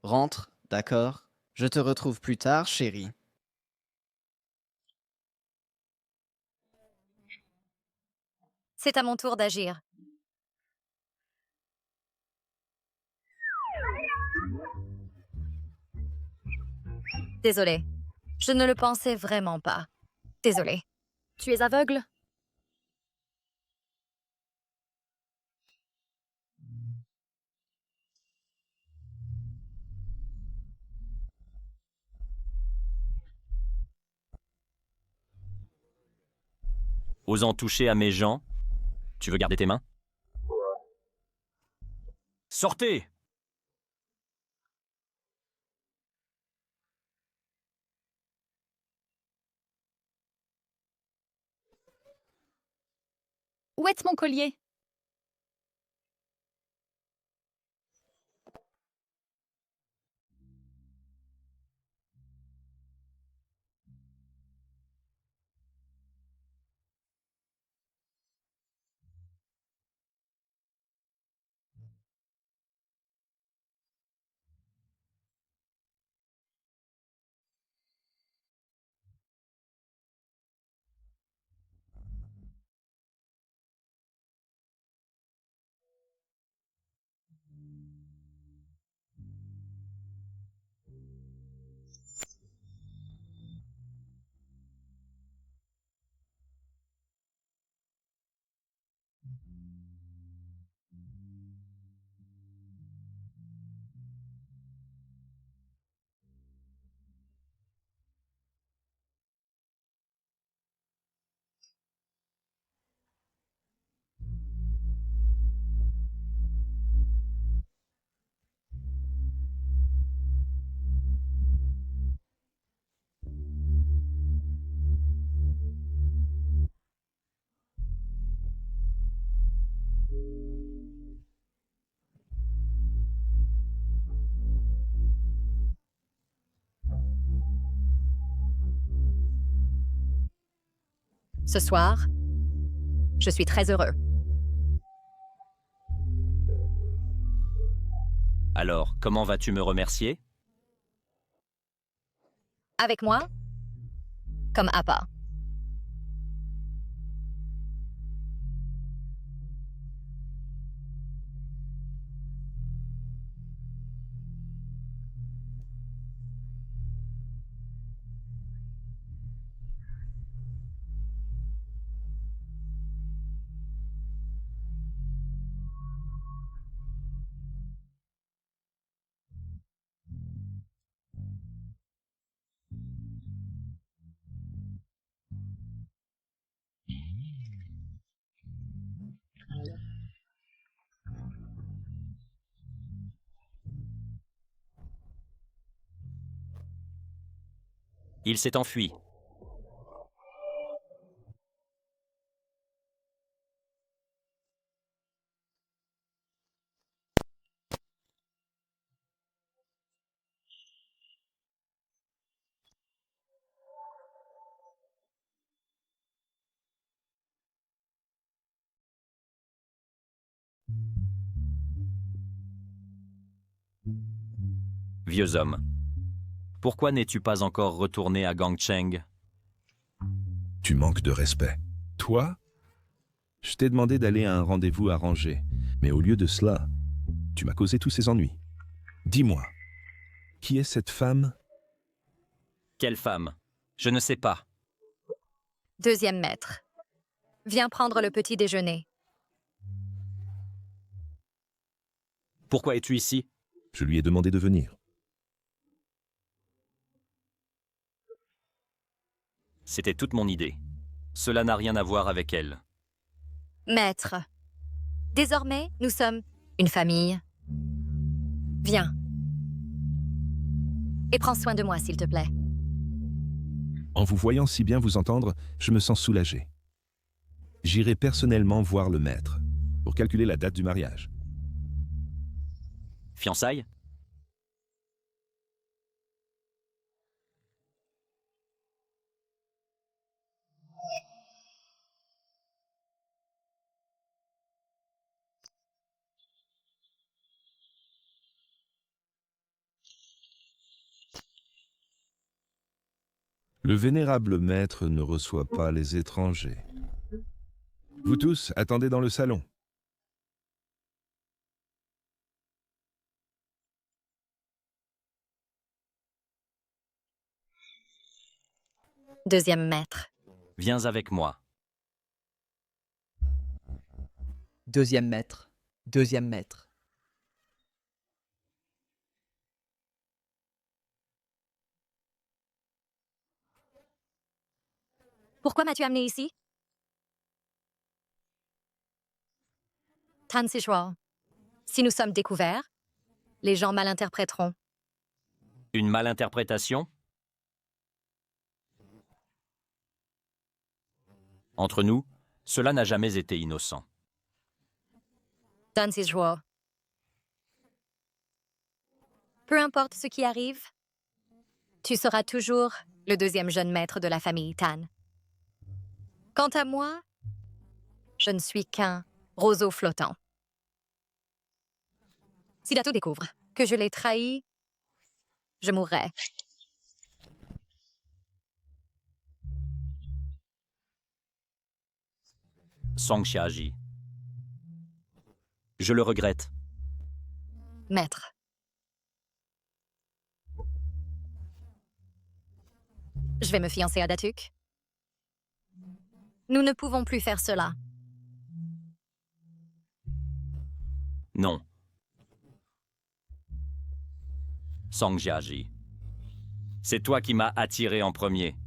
Speaker 7: rentre, d'accord? Je te retrouve plus tard, chérie.
Speaker 2: C'est à mon tour d'agir. Désolée. Je ne le pensais vraiment pas. Désolée.
Speaker 5: tu es aveugle?
Speaker 4: Osant toucher à mes gens, tu veux garder tes mains? Sortez!
Speaker 5: Où est mon collier?
Speaker 2: Ce soir, je suis très heureux.
Speaker 4: Alors, comment vas-tu me remercier?
Speaker 2: Avec moi, comme appât.
Speaker 4: Il s'est enfui. Vieux homme, pourquoi n'es-tu pas encore retourné à Gangcheng?
Speaker 10: Tu manques de respect. Toi? Je t'ai demandé d'aller à un rendez-vous arrangé, mais au lieu de cela, tu m'as causé tous ces ennuis. Dis-moi, qui est cette femme?
Speaker 4: Quelle femme? Je ne sais pas.
Speaker 2: Deuxième maître. Viens prendre le petit déjeuner.
Speaker 4: Pourquoi es-tu ici?
Speaker 10: Je lui ai demandé de venir.
Speaker 4: C'était toute mon idée. Cela n'a rien à voir avec elle.
Speaker 2: Maître, désormais, nous sommes une famille. Viens. Et prends soin de moi, s'il te plaît.
Speaker 10: En vous voyant si bien vous entendre, je me sens soulagé. J'irai personnellement voir le maître, pour calculer la date du mariage.
Speaker 4: Fiançailles?
Speaker 10: Le vénérable maître ne reçoit pas les étrangers. Vous tous, attendez dans le salon.
Speaker 2: Deuxième maître.
Speaker 4: Viens avec moi.
Speaker 3: Deuxième maître. Deuxième maître.
Speaker 2: Pourquoi m'as-tu amené ici? Tan Sijua, si nous sommes découverts, les gens malinterpréteront.
Speaker 4: Une malinterprétation? Entre nous, cela n'a jamais été innocent.
Speaker 2: Tan Sijua. Peu importe ce qui arrive, tu seras toujours le deuxième jeune maître de la famille Tan. Quant à moi, je ne suis qu'un roseau flottant. Si Dato découvre que je l'ai trahi, je mourrai.
Speaker 4: Song Xiaji. Je le regrette.
Speaker 2: Maître. Je vais me fiancer à Datuk. Nous ne pouvons plus faire cela.
Speaker 4: Non. Song Xiaji. C'est toi qui m'as attiré en premier.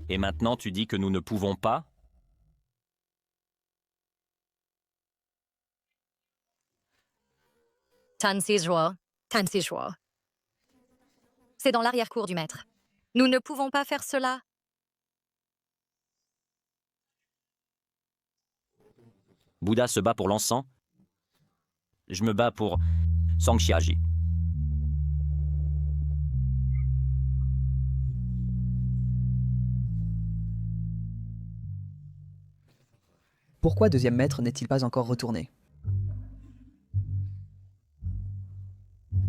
Speaker 4: Et maintenant tu dis que nous ne pouvons pas?
Speaker 2: Tan Sijua. C'est dans l'arrière-cour du maître. Nous ne pouvons pas faire cela.
Speaker 4: Bouddha se bat pour l'encens. Je me bats pour Song Xiaji.
Speaker 3: Pourquoi deuxième maître n'est-il pas encore retourné?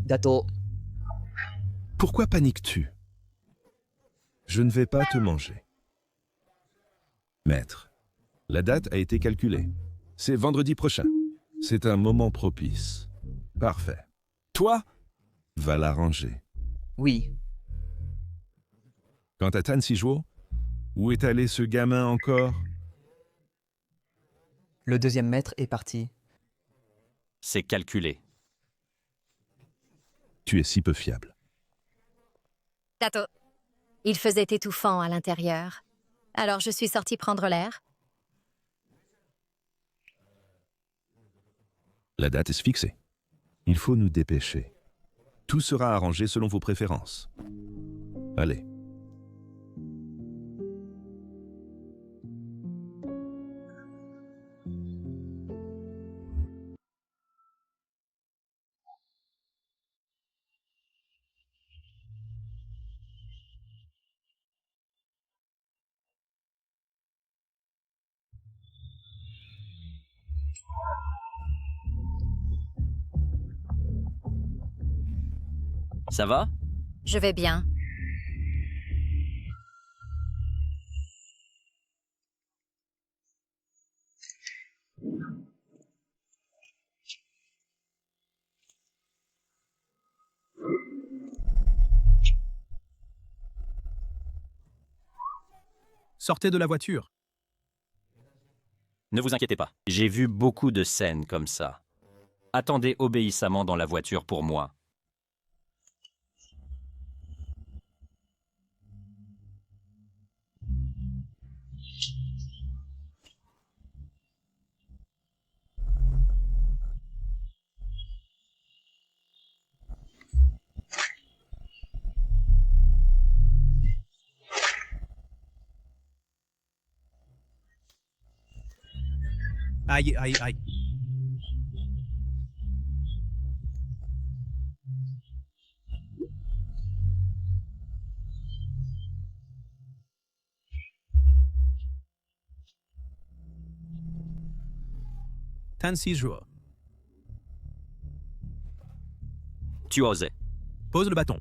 Speaker 3: Dato.
Speaker 10: Pourquoi paniques-tu? Je ne vais pas te manger. Maître, la date a été calculée. C'est vendredi prochain. C'est un moment propice. Parfait. Toi, va l'arranger.
Speaker 3: Oui.
Speaker 10: Quant à Tan Sijuo, où est allé ce gamin encore?
Speaker 3: Le deuxième maître est parti.
Speaker 4: C'est calculé.
Speaker 10: Tu es si peu fiable.
Speaker 2: Tato. Il faisait étouffant à l'intérieur. Alors je suis sortie prendre l'air.
Speaker 10: La date est fixée. Il faut nous dépêcher. Tout sera arrangé selon vos préférences. Allez.
Speaker 4: Ça va?
Speaker 2: Je vais bien.
Speaker 17: Sortez de la voiture.
Speaker 4: Ne vous inquiétez pas. J'ai vu beaucoup de scènes comme ça. Attendez obéissamment dans la voiture pour moi.
Speaker 17: Aïe, aïe, aïe. Tan Sijuo.
Speaker 4: Tu osais.
Speaker 17: Pose le bâton.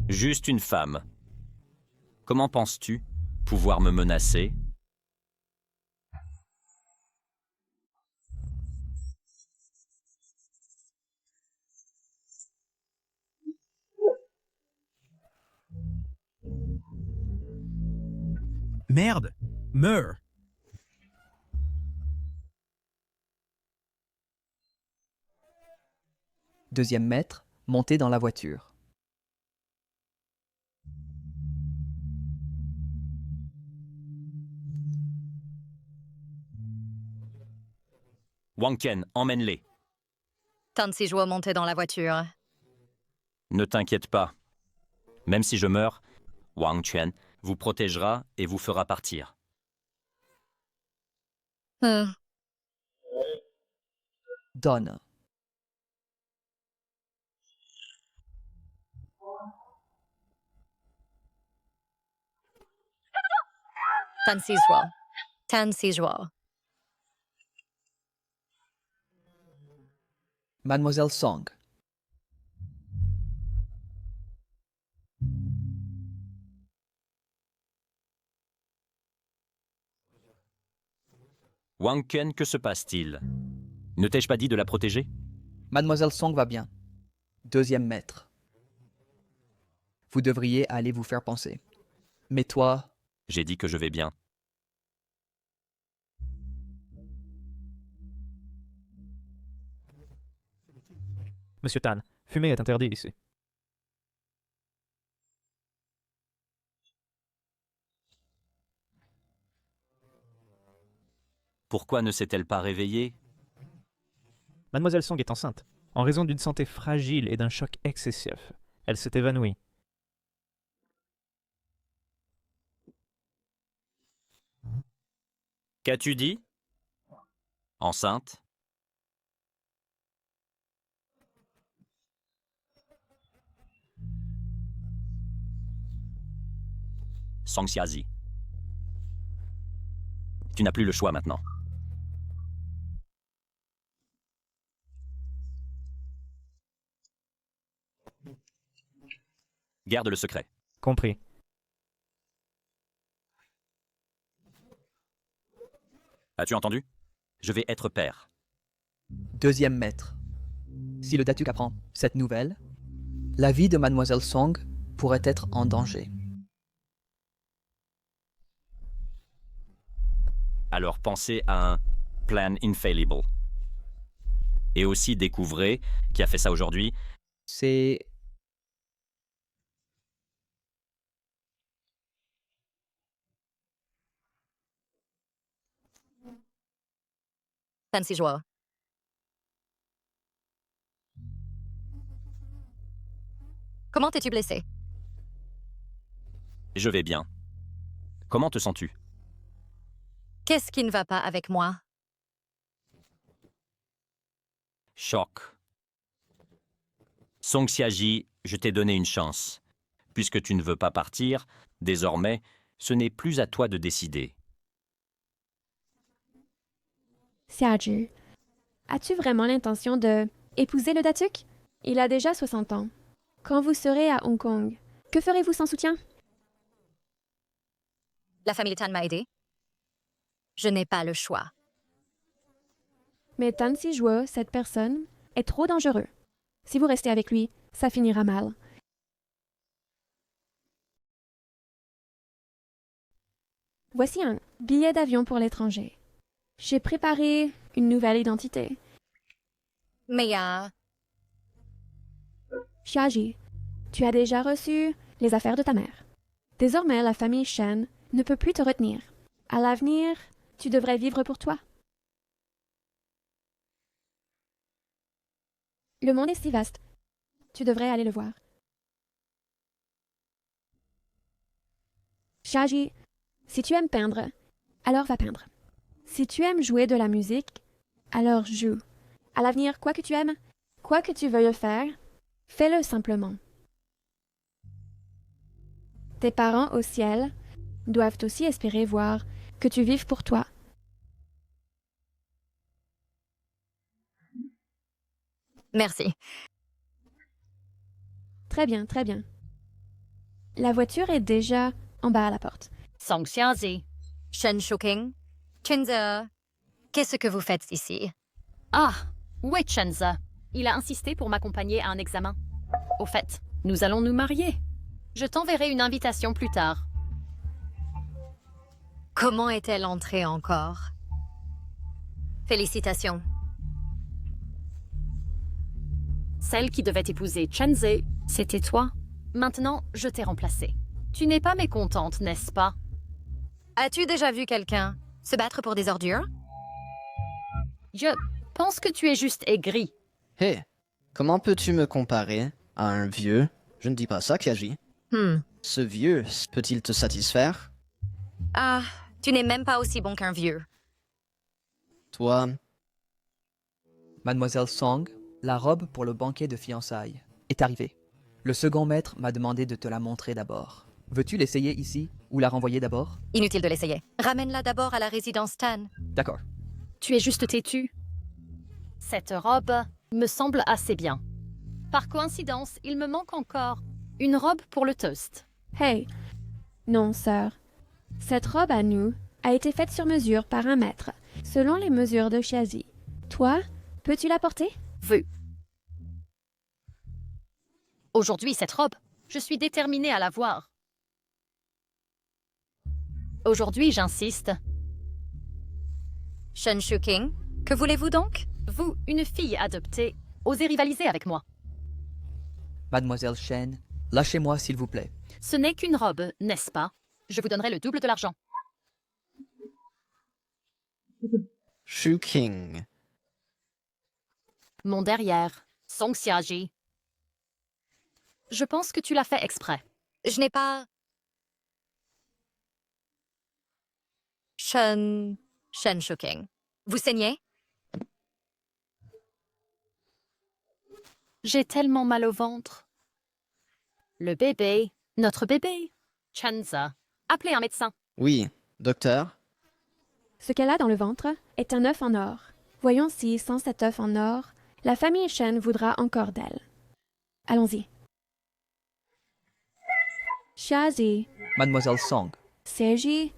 Speaker 4: Juste une femme. Comment penses-tu pouvoir me menacer?
Speaker 17: Merde. Meurs.
Speaker 3: Deuxième maître, montez dans la voiture.
Speaker 4: Wang Qian, emmène-les.
Speaker 2: Tan Sijuo montait dans la voiture.
Speaker 4: Ne t'inquiète pas. Même si je meurs, Wang Qian vous protégera et vous fera partir.
Speaker 3: Donne.
Speaker 2: Tan Sijuo. Tan Sijuo.
Speaker 3: Mademoiselle Song.
Speaker 4: Wang Qian, que se passe-t-il? Ne t'ai-je pas dit de la protéger?
Speaker 3: Mademoiselle Song va bien. Deuxième maître. Vous devriez aller vous faire penser. Mais toi...
Speaker 4: J'ai dit que je vais bien.
Speaker 14: Monsieur Tan, fumer est interdit ici.
Speaker 4: Pourquoi ne s'est-elle pas réveillée?
Speaker 14: Mademoiselle Song est enceinte. En raison d'une santé fragile et d'un choc excessif, elle s'est évanouie.
Speaker 4: Qu'as-tu dit? Enceinte? Song Xiazi. Tu n'as plus le choix maintenant. Garde le secret.
Speaker 14: Compris.
Speaker 4: As-tu entendu? Je vais être père.
Speaker 3: Deuxième maître. Si le Datuk apprend cette nouvelle, la vie de Mademoiselle Song pourrait être en danger.
Speaker 4: Alors pensez à un plan infallible. Et aussi découvrez qui a fait ça aujourd'hui.
Speaker 3: C'est...
Speaker 2: Fancy Joie. Comment t'es-tu blessé?
Speaker 4: Je vais bien. Comment te sens-tu?
Speaker 2: Qu'est-ce qui ne va pas avec moi?
Speaker 4: Choc. Song Xiaji, je t'ai donné une chance. Puisque tu ne veux pas partir, désormais, ce n'est plus à toi de décider.
Speaker 18: Xiaji, as-tu vraiment l'intention de épouser le Datuk? Il a déjà 60 ans. Quand vous serez à Hong Kong, que ferez-vous sans soutien?
Speaker 2: La famille Tan m'a aidé. Je n'ai pas le choix.
Speaker 18: Mais Tan Si-Jue, cette personne, est trop dangereux. Si vous restez avec lui, ça finira mal. Voici un billet d'avion pour l'étranger. J'ai préparé une nouvelle identité.
Speaker 2: Mais
Speaker 18: Xiaji, tu as déjà reçu les affaires de ta mère. Désormais, la famille Shen ne peut plus te retenir. À l'avenir, tu devrais vivre pour toi. Le monde est si vaste. Tu devrais aller le voir. Xiaji, si tu aimes peindre, alors va peindre. Si tu aimes jouer de la musique, alors joue. À l'avenir, quoi que tu aimes, quoi que tu veuilles faire, fais-le simplement. Tes parents au ciel doivent aussi espérer voir que tu vives pour toi.
Speaker 2: merci.
Speaker 18: Très bien, très bien. La voiture est déjà en bas à la porte.
Speaker 5: Song Xiazi.
Speaker 2: Shen Shuking. Chenza, qu'est-ce que vous faites ici?
Speaker 5: Ah, où est Chenza? Il a insisté pour m'accompagner à un examen. Au fait, nous allons nous marier. Je t'enverrai une invitation plus tard.
Speaker 2: Comment est-elle entrée encore? Félicitations.
Speaker 5: Celle qui devait épouser Chenze, c'était toi. Maintenant, je t'ai remplacée. Tu n'es pas mécontente, n'est-ce pas?
Speaker 2: As-tu déjà vu quelqu'un se battre pour des ordures?
Speaker 5: Je pense que tu es juste aigri.
Speaker 7: Hé, comment peux-tu me comparer à un vieux? Je ne dis pas ça, Xiaji. Ce vieux, peut-il te satisfaire?
Speaker 2: Ah, tu n'es même pas aussi bon qu'un vieux.
Speaker 7: Toi,
Speaker 3: Mademoiselle Song, la robe pour le banquet de fiançailles est arrivée. Le second maître m'a demandé de te la montrer d'abord. Veux-tu l'essayer ici ou la renvoyer d'abord?
Speaker 2: Inutile de l'essayer. Ramène-la d'abord à la résidence Tan.
Speaker 3: D'accord.
Speaker 5: Tu es juste têtu. Cette robe me semble assez bien. Par coïncidence, il me manque encore une robe pour le toast.
Speaker 18: Hey, non, sœur. Cette robe à nous a été faite sur mesure par un maître, selon les mesures de Xiazi. Toi, peux-tu la porter?
Speaker 5: Vu. Aujourd'hui, cette robe, je suis déterminée à la voir. Aujourd'hui, j'insiste.
Speaker 2: Shen Shuking, que voulez-vous donc?
Speaker 5: Vous, une fille adoptée, osez rivaliser avec moi.
Speaker 3: Mademoiselle Shen, lâchez-moi s'il vous plaît.
Speaker 5: Ce n'est qu'une robe, n'est-ce pas? Je vous donnerai le double de l'argent.
Speaker 7: Shu King.
Speaker 5: Mon derrière, Song Xiaji. Je pense que tu l'as fait exprès.
Speaker 2: Je n'ai pas... Shen Shuking. Vous saignez?
Speaker 5: J'ai tellement mal au ventre. Le bébé, notre bébé, Chenza, Appelez un médecin.
Speaker 7: Oui, docteur.
Speaker 18: Ce qu'elle a dans le ventre est un œuf en or. Voyons si, sans cet œuf en or, la famille Shen voudra encore d'elle. Allons-y. Xiazi,
Speaker 3: Mademoiselle Song.
Speaker 18: Seji,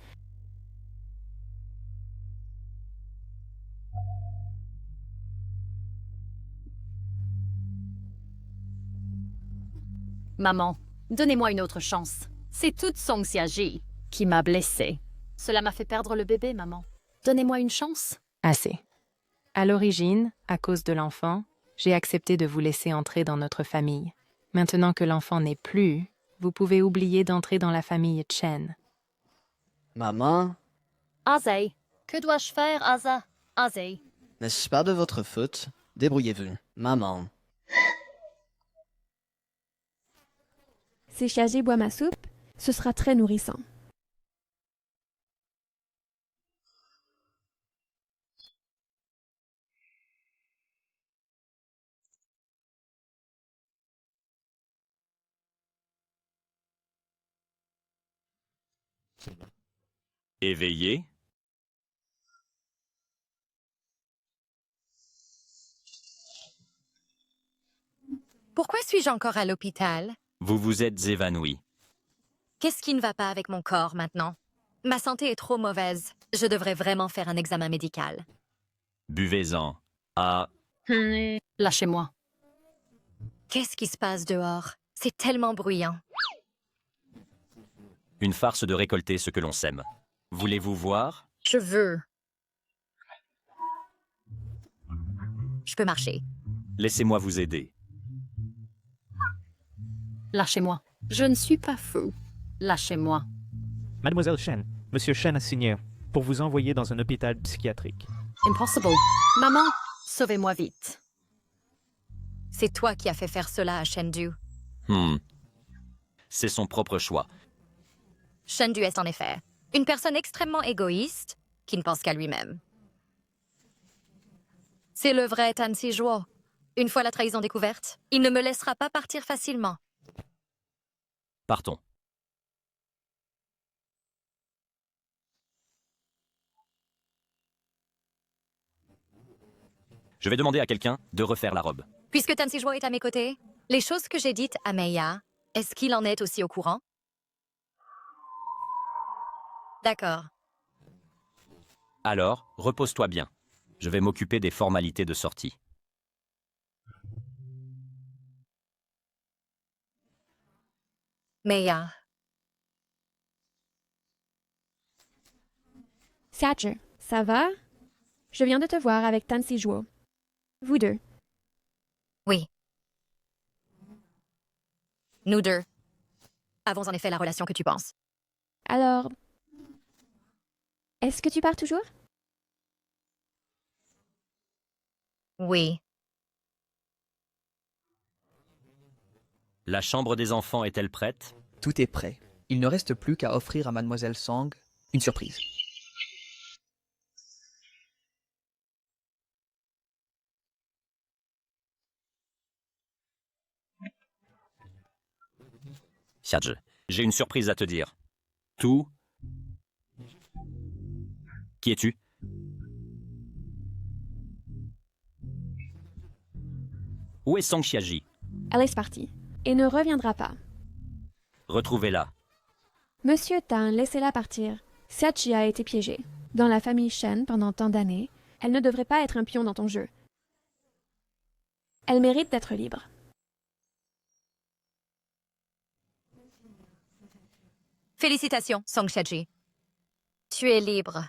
Speaker 5: Maman, donnez-moi une autre chance. C'est toute Song Xiaji qui m'a blessée. Cela m'a fait perdre le bébé, maman. Donnez-moi une chance.
Speaker 16: Assez. À l'origine, à cause de l'enfant, j'ai accepté de vous laisser entrer dans notre famille. Maintenant que l'enfant n'est plus, vous pouvez oublier d'entrer dans la famille Chen.
Speaker 7: Maman,
Speaker 5: Azay, que dois-je faire, Aza? Azay.
Speaker 7: n'est-ce pas de votre faute? Débrouillez-vous. Maman.
Speaker 18: si Xiazi boit ma soupe, ce sera très nourrissant.
Speaker 4: Éveillé.
Speaker 2: Pourquoi suis-je encore à l'hôpital?
Speaker 4: Vous vous êtes évanoui.
Speaker 2: Qu'est-ce qui ne va pas avec mon corps maintenant? Ma santé est trop mauvaise. Je devrais vraiment faire un examen médical.
Speaker 4: Buvez-en. Ah,
Speaker 5: Lâchez-moi.
Speaker 2: Qu'est-ce qui se passe dehors? C'est tellement bruyant.
Speaker 4: une farce de récolter ce que l'on sème. Voulez-vous voir?
Speaker 2: Je veux. Je peux marcher.
Speaker 4: Laissez-moi vous aider.
Speaker 5: Lâchez-moi. Je ne suis pas fou. Lâchez-moi.
Speaker 14: Mademoiselle Shen, Monsieur Shen a signé pour vous envoyer dans un hôpital psychiatrique.
Speaker 5: Impossible. Maman, sauvez-moi vite.
Speaker 2: C'est toi qui as fait faire cela à Shendu.
Speaker 4: C'est son propre choix.
Speaker 2: Shendu est en effet une personne extrêmement égoïste qui ne pense qu'à lui-même. C'est le vrai Tan Sijuo. Une fois la trahison découverte, il ne me laissera pas partir facilement.
Speaker 4: Partons. Je vais demander à quelqu'un de refaire la robe.
Speaker 2: Puisque Tan Sijuo est à mes côtés, les choses que j'ai dites à Meiya, est-ce qu'il en est aussi au courant? D'accord.
Speaker 4: Alors, repose-toi bien. Je vais m'occuper des formalités de sortie.
Speaker 2: Meiya.
Speaker 18: Thatcher, ça va? Je viens de te voir avec Tan Sijuo. Vous deux.
Speaker 2: Oui. Nous deux avons en effet la relation que tu penses.
Speaker 18: Alors, est-ce que tu pars toujours?
Speaker 2: Oui.
Speaker 4: La chambre des enfants est-elle prête?
Speaker 3: Tout est prêt. Il ne reste plus qu'à offrir à Mademoiselle Song une surprise.
Speaker 4: Xiaji, j'ai une surprise à te dire. Tout. Qui es-tu? Où est Song Xiaji?
Speaker 18: Elle est partie et ne reviendra pas.
Speaker 4: Retrouvez-la.
Speaker 18: Monsieur Tan, laissez-la partir. Xiachi a été piégée. Dans la famille Shen pendant tant d'années, elle ne devrait pas être un pion dans ton jeu. Elle mérite d'être libre.
Speaker 2: Félicitations, Song Xiaji. Tu es libre.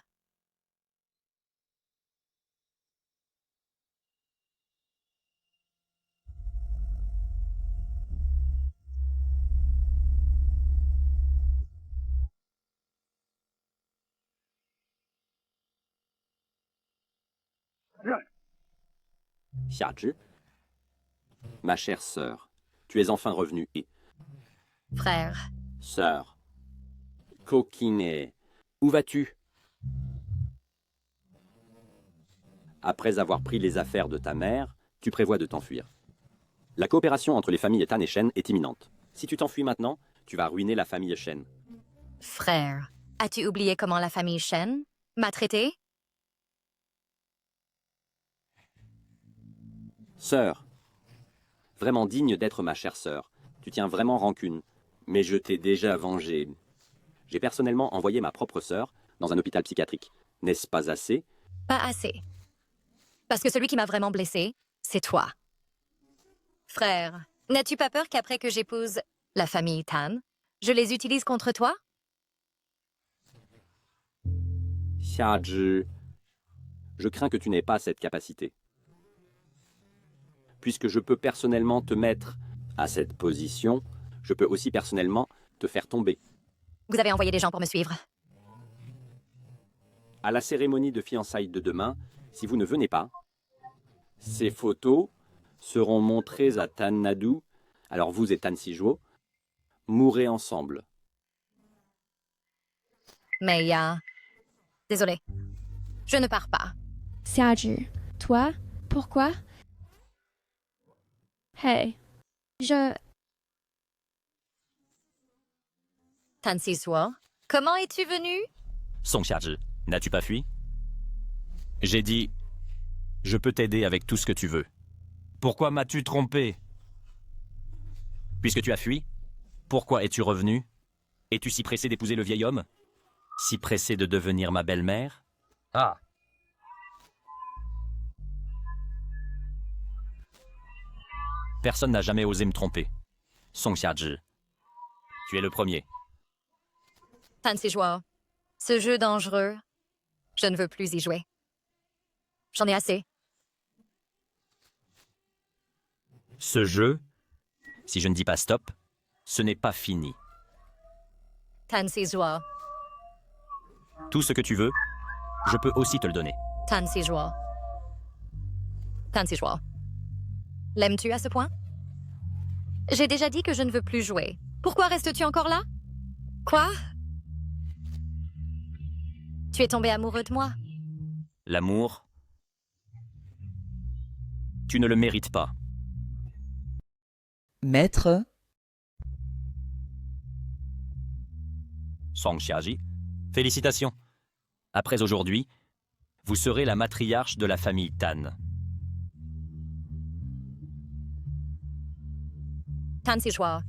Speaker 1: Xiaji, ma chère sœur, tu es enfin revenue et...
Speaker 2: Frère.
Speaker 1: Sœur. Kokine, où vas-tu? Après avoir pris les affaires de ta mère, tu prévois de t'enfuir. La coopération entre les familles Tan et Shen est imminente. Si tu t'enfuis maintenant, tu vas ruiner la famille Shen.
Speaker 2: Frère, as-tu oublié comment la famille Shen m'a traité?
Speaker 1: Sœur, vraiment digne d'être ma chère sœur. Tu tiens vraiment rancune. Mais je t'ai déjà vengé. J'ai personnellement envoyé ma propre sœur dans un hôpital psychiatrique. N'est-ce pas assez?
Speaker 2: Pas assez. Parce que celui qui m'a vraiment blessé, c'est toi. Frère, n'as-tu pas peur qu'après que j'épouse la famille Tan, je les utilise contre toi?
Speaker 1: Xiazhi, je crains que tu n'aies pas cette capacité. Puisque je peux personnellement te mettre à cette position, je peux aussi personnellement te faire tomber.
Speaker 2: Vous avez envoyé des gens pour me suivre.
Speaker 1: À la cérémonie de fiançailles de demain, si vous ne venez pas, ces photos seront montrées à Tan Nadu, alors vous et Tan Sijuo, mourrez ensemble.
Speaker 2: Mais désolé, je ne pars pas.
Speaker 18: Xiazhi, toi, pourquoi? Hey,
Speaker 2: Tan Sijuo, comment es-tu venu?
Speaker 4: Song Xiazhi, n'as-tu pas fui? J'ai dit, je peux t'aider avec tout ce que tu veux. Pourquoi m'as-tu trompé? Puisque tu as fui, pourquoi es-tu revenu? Es-tu si pressé d'épouser le vieil homme? Si pressé de devenir ma belle-mère? Ah! Personne n'a jamais osé me tromper. Song Xiazhi, tu es le premier.
Speaker 2: Tan Sijuo, ce jeu dangereux, je ne veux plus y jouer. J'en ai assez.
Speaker 4: Ce jeu, si je ne dis pas stop, ce n'est pas fini.
Speaker 2: Tan Sijuo,
Speaker 4: Tout ce que tu veux, je peux aussi te le donner.
Speaker 2: Tan Sijuo. Tan Sijuo. L'aimes-tu à ce point? J'ai déjà dit que je ne veux plus jouer. Pourquoi restes-tu encore là? Quoi? Tu es tombé amoureux de moi?
Speaker 4: L'amour, tu ne le mérites pas.
Speaker 3: Maître,
Speaker 4: Song Xiazhi, félicitations. Après aujourd'hui, vous serez la matriarche de la famille Tan.
Speaker 2: Tan Sijuo.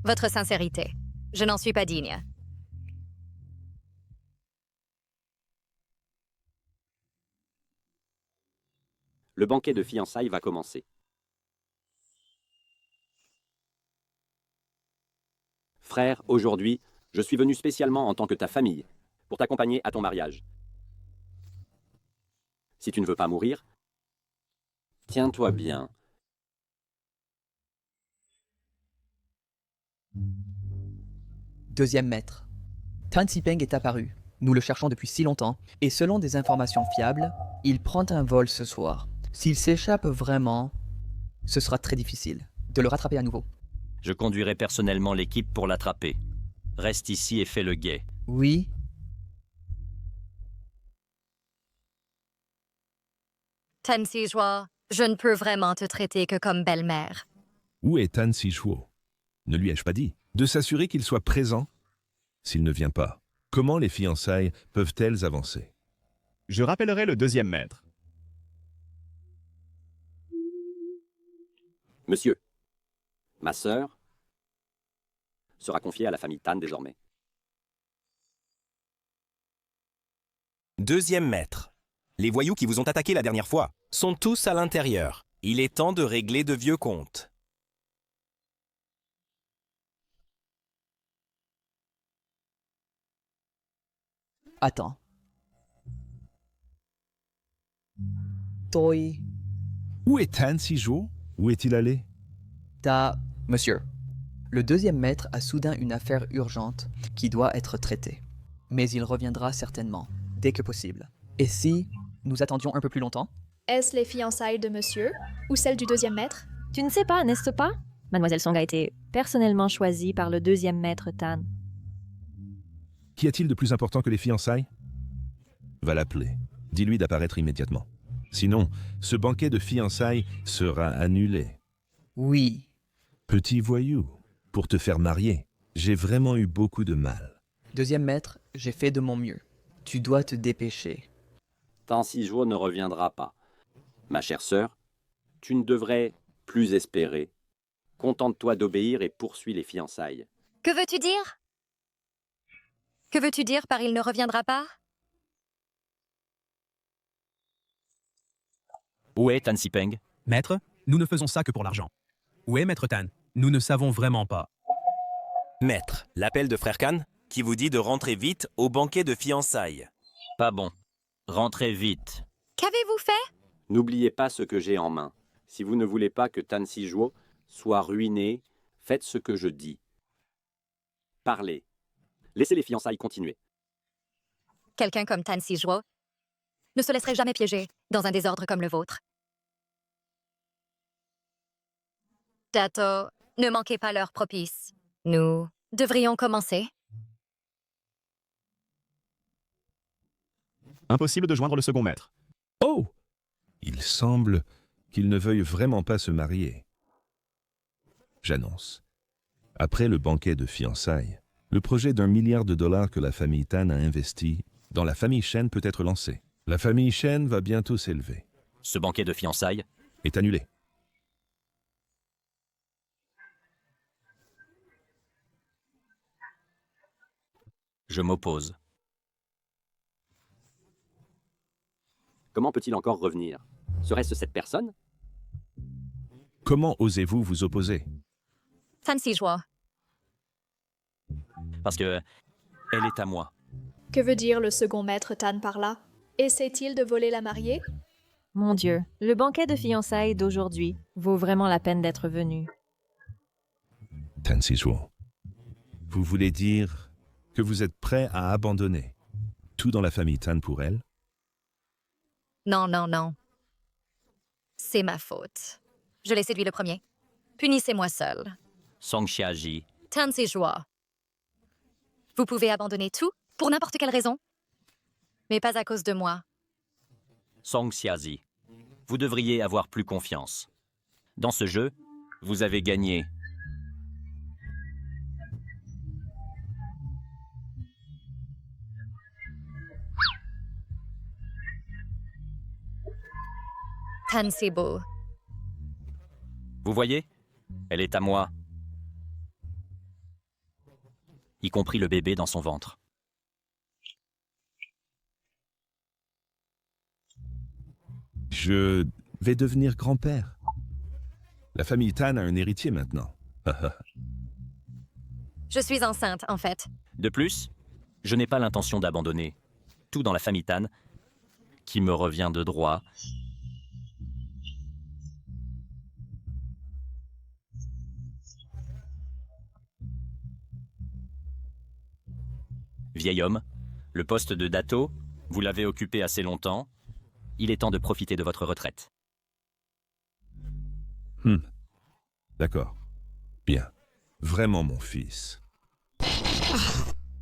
Speaker 2: Votre sincérité. Je n'en suis pas digne.
Speaker 1: Le banquet de fiançailles va commencer. Frère, aujourd'hui, je suis venu spécialement en tant que ta famille, pour t'accompagner à ton mariage. Si tu ne veux pas mourir, tiens-toi bien.
Speaker 3: deuxième maître. Tan Sipeng est apparu. Nous le cherchons depuis si longtemps, et selon des informations fiables, il prend un vol ce soir. S'il s'échappe vraiment, ce sera très difficile de le rattraper à nouveau.
Speaker 4: Je conduirai personnellement l'équipe pour l'attraper. Reste ici et fais le guet.
Speaker 3: Oui.
Speaker 2: Tan Sijuo, je ne peux vraiment te traiter que comme belle-mère.
Speaker 10: Où est Tan Sijuo? Ne lui ai-je pas dit de s'assurer qu'il soit présent? S'il ne vient pas, comment les fiançailles peuvent-elles avancer?
Speaker 19: Je rappellerai le deuxième maître.
Speaker 1: Monsieur, ma sœur sera confiée à la famille Tan désormais.
Speaker 20: Deuxième maître. Les voyous qui vous ont attaqué la dernière fois sont tous à l'intérieur. Il est temps de régler de vieux comptes.
Speaker 3: Attends. Toi.
Speaker 10: Où est Tan Sijuo? Où est-il allé?
Speaker 3: Monsieur, le deuxième maître a soudain une affaire urgente qui doit être traitée. Mais il reviendra certainement, dès que possible. Et si nous attendions un peu plus longtemps?
Speaker 11: Est-ce les fiançailles de monsieur ou celles du deuxième maître?
Speaker 12: Tu ne sais pas, n'est-ce pas? Mademoiselle Song a été personnellement choisie par le deuxième maître Tan.
Speaker 10: Qu'y a-t-il de plus important que les fiançailles? Va l'appeler. Dis-lui d'apparaître immédiatement. Sinon, ce banquet de fiançailles sera annulé.
Speaker 3: Oui.
Speaker 10: Petit voyou, pour te faire marier. J'ai vraiment eu beaucoup de mal.
Speaker 3: Deuxième maître, j'ai fait de mon mieux. Tu dois te dépêcher.
Speaker 1: Tan Si-jo ne reviendra pas. Ma chère sœur, tu ne devrais plus espérer. Contente-toi d'obéir et poursuis les fiançailles.
Speaker 2: Que veux-tu dire? Que veux-tu dire par il ne reviendra pas?
Speaker 4: Où est Tan Si-peng?
Speaker 17: Maître, nous ne faisons ça que pour l'argent. Où est Maître Tan? Nous ne savons vraiment pas.
Speaker 20: Maître, l'appel de Frère Khan qui vous dit de rentrer vite au banquet de fiançailles.
Speaker 4: Pas bon. Rentrez vite.
Speaker 2: Qu'avez-vous fait?
Speaker 1: N'oubliez pas ce que j'ai en main. Si vous ne voulez pas que Tan Si-jo soit ruiné, faites ce que je dis. Parlez. Laissez les fiançailles continuer.
Speaker 2: Quelqu'un comme Tan Si-jo ne se laisserait jamais piéger dans un désordre comme le vôtre. Dato, ne manquez pas l'heure propice. Nous devrions commencer.
Speaker 19: Impossible de joindre le second maître.
Speaker 10: Oh! Il semble qu'il ne veuille vraiment pas se marier. J'annonce. Après le banquet de fiançailles, le projet d'1 milliard de dollars que la famille Tan a investi dans la famille Shen peut être lancé. La famille Shen va bientôt s'élever.
Speaker 4: Ce banquet de fiançailles
Speaker 10: est annulé.
Speaker 4: Je m'oppose.
Speaker 1: Comment peut-il encore revenir? Serait-ce cette personne?
Speaker 10: Comment osez-vous vous opposer?
Speaker 2: Tan Si-jo.
Speaker 4: Parce que elle est à moi.
Speaker 11: Que veut dire le second maître Tan par là? Essaie-t-il de voler la mariée?
Speaker 12: Mon Dieu, le banquet de fiançailles d'aujourd'hui vaut vraiment la peine d'être venu.
Speaker 10: Tan Si-jo, vous voulez dire que vous êtes prêt à abandonner tout dans la famille Tan pour elle?
Speaker 2: Non, non, non. C'est ma faute. Je l'ai séduit le premier. Punissez-moi seul.
Speaker 4: Song Xiaji.
Speaker 2: Tan Si-jo. Vous pouvez abandonner tout pour n'importe quelle raison, mais pas à cause de moi.
Speaker 4: Song Xiazi. Vous devriez avoir plus confiance. Dans ce jeu, vous avez gagné.
Speaker 2: Tan Si-bo.
Speaker 4: Vous voyez? Elle est à moi. Y compris le bébé dans son ventre.
Speaker 10: Je vais devenir grand-père. La famille Tan a un héritier maintenant.
Speaker 2: Je suis enceinte, en fait.
Speaker 4: De plus, je n'ai pas l'intention d'abandonner tout dans la famille Tan, qui me revient de droit. Vieil homme, le poste de Dato, vous l'avez occupé assez longtemps. Il est temps de profiter de votre retraite.
Speaker 10: D'accord. Bien. Vraiment, mon fils.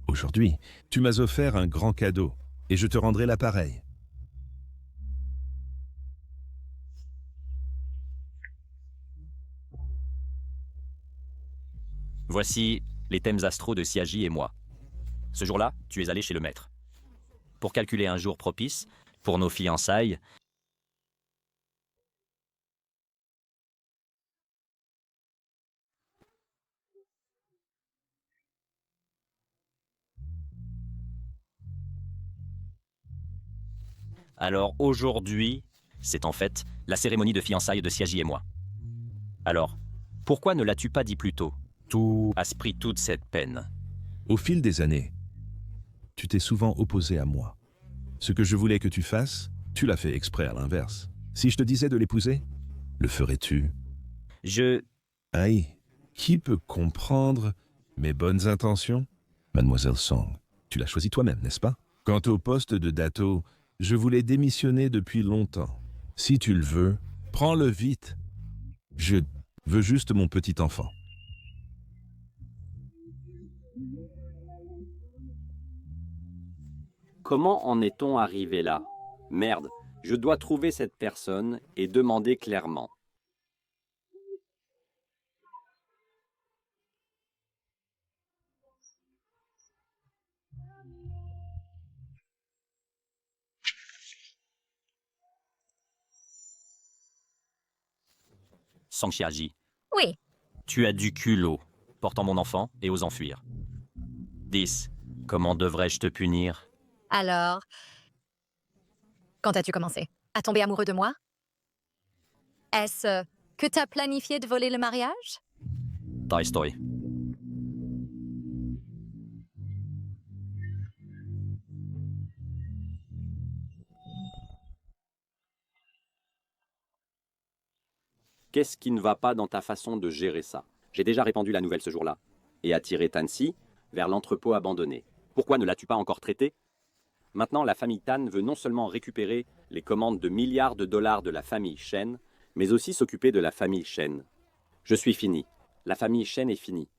Speaker 10: Aujourd'hui, tu m'as offert un grand cadeau, et je te rendrai l'appareil.
Speaker 4: Voici les thèmes astraux de Xiaji et moi. Ce jour-là, tu es allé chez le maître. Pour calculer un jour propice, pour nos fiançailles, alors aujourd'hui, c'est en fait la cérémonie de fiançailles de Xiaji et moi. Alors, pourquoi ne l'as-tu pas dit plus tôt? Tout a pris toute cette peine.
Speaker 10: Au fil des années, tu t'es souvent opposé à moi. Ce que je voulais que tu fasses, tu l'as fait exprès à l'inverse. Si je te disais de l'épouser, le ferais-tu? Aïe, qui peut comprendre mes bonnes intentions? Mademoiselle Song, tu l'as choisi toi-même, n'est-ce pas? Quant au poste de Dato, je voulais démissionner depuis longtemps. Si tu le veux, prends-le vite. Je veux juste mon petit enfant.
Speaker 1: Comment en est-on arrivé là? Merde, je dois trouver cette personne et demander clairement.
Speaker 4: Song Xiaji,
Speaker 2: Oui,
Speaker 4: tu as du culot, portant mon enfant et osant fuir. 10. Comment devrais-je te punir?
Speaker 2: alors... Quand as-tu commencé à tomber amoureux de moi? Est-ce que t'as planifié de voler le mariage?
Speaker 4: Toy Story.
Speaker 1: Qu'est-ce qui ne va pas dans ta façon de gérer ça? J'ai déjà répandu la nouvelle ce jour-là et attiré Tan-Si vers l'entrepôt abandonné. Pourquoi ne l'as-tu pas encore traité? Maintenant, la famille Tan veut non seulement récupérer les commandes de milliards de dollars de la famille Shen, mais aussi s'occuper de la famille Shen. Je suis fini. La famille Shen est finie.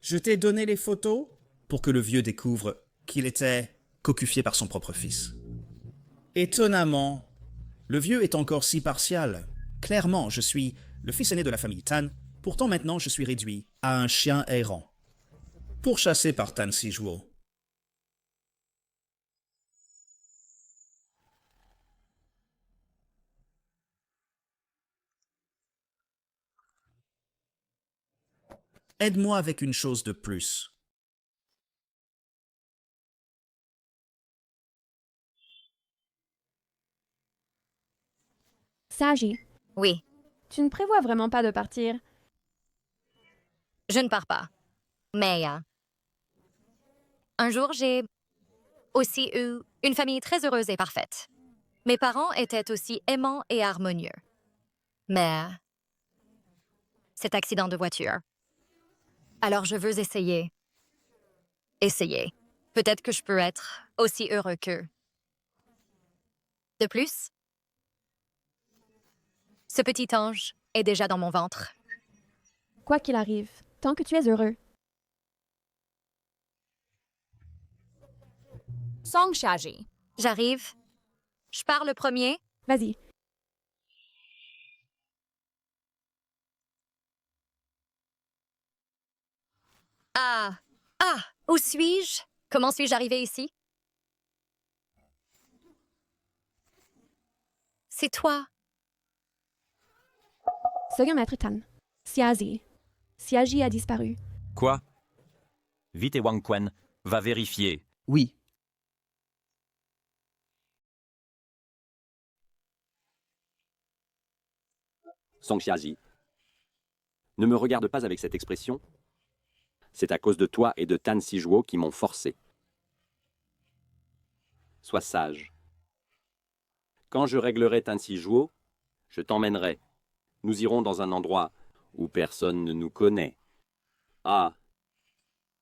Speaker 21: Je t'ai donné les photos pour que le vieux découvre qu'il était cocufié par son propre fils. Étonnamment, le vieux est encore si partial. Clairement, je suis le fils aîné de la famille Tan, pourtant maintenant je suis réduit à un chien errant, pourchassé par Tan Sijuo. Aide-moi avec une chose de plus.
Speaker 18: Saji,
Speaker 2: Oui,
Speaker 18: tu ne prévois vraiment pas de partir?
Speaker 2: je ne pars pas. Mais un jour, j'ai aussi eu une famille très heureuse et parfaite. Mes parents étaient aussi aimants et harmonieux. Mais cet accident de voiture. Alors je veux essayer. Essayer. Peut-être que je peux être aussi heureux qu'eux. De plus, ce petit ange est déjà dans mon ventre.
Speaker 18: Quoi qu'il arrive, tant que tu es heureux.
Speaker 2: Song Xiaji. J'arrive. Je pars le premier.
Speaker 18: Vas-y.
Speaker 2: Où suis-je? Comment suis-je arrivée ici? C'est toi.
Speaker 18: Second maître Tan. Xiazi. Xiaji a disparu.
Speaker 4: Quoi? Vite et Wang Quan, va vérifier.
Speaker 3: Oui.
Speaker 1: Song Xiaji, ne me regarde pas avec cette expression. C'est à cause de toi et de Tan Sijuo qui m'ont forcé. Sois sage. Quand je réglerai Tan Sijuo, je t'emmènerai. Nous irons dans un endroit où personne ne nous connaît. Ah.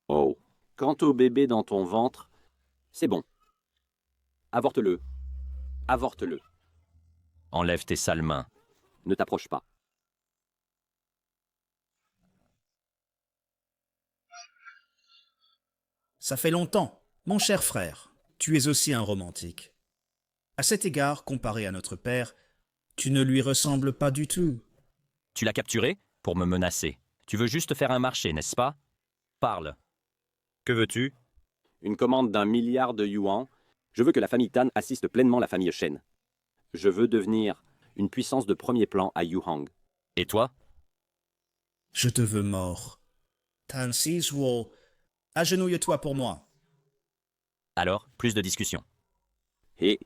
Speaker 1: Oh. Quant au bébé dans ton ventre, c'est bon. Avorte-le. Avorte-le.
Speaker 4: Enlève tes sales mains.
Speaker 1: Ne t'approche pas.
Speaker 21: Ça fait longtemps, mon cher frère, tu es aussi un romantique. À cet égard, comparé à notre père, tu ne lui ressembles pas du tout.
Speaker 4: Tu l'as capturé pour me menacer. Tu veux juste faire un marché, n'est-ce pas? Parle. Que veux-tu?
Speaker 1: Une commande d'1 milliard de yuan. Je veux que la famille Tan assiste pleinement la famille Shen. Je veux devenir une puissance de premier plan à Yuhang.
Speaker 4: Et toi?
Speaker 21: Je te veux mort. Tan Sizuo, agenouille-toi pour moi.
Speaker 4: Alors, plus de discussion.
Speaker 1: Et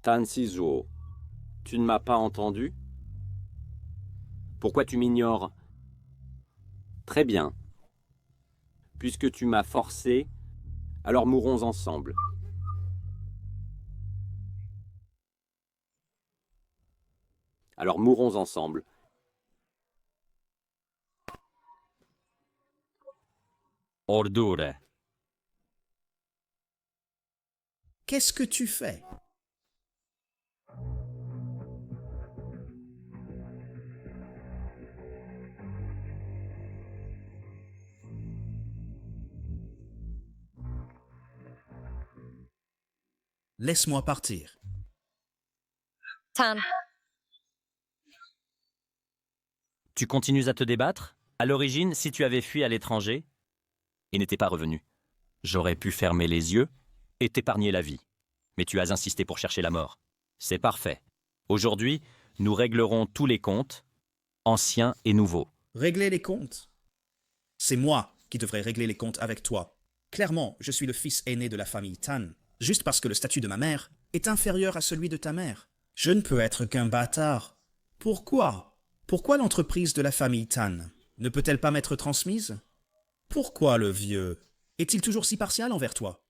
Speaker 1: Tan Sizuo, tu ne m'as pas entendu? Pourquoi tu m'ignores? Très bien. Puisque tu m'as forcé, alors mourons ensemble. Alors mourons ensemble.
Speaker 4: Ordure.
Speaker 21: Qu'est-ce que tu fais? Laisse-moi partir.
Speaker 2: Tan.
Speaker 4: Tu continues à te débattre? À l'origine, si tu avais fui à l'étranger et n'étais pas revenu, J'aurais pu fermer les yeux et t'épargner la vie. Mais tu as insisté pour chercher la mort. C'est parfait. Aujourd'hui, nous réglerons tous les comptes, anciens et nouveaux.
Speaker 21: Régler les comptes? C'est moi qui devrais régler les comptes avec toi. Clairement, je suis le fils aîné de la famille Tan, juste parce que le statut de ma mère est inférieur à celui de ta mère. Je ne peux être qu'un bâtard. Pourquoi? Pourquoi l'entreprise de la famille Tan ne peut-elle pas m'être transmise? Pourquoi le vieux est-il toujours si partial envers toi?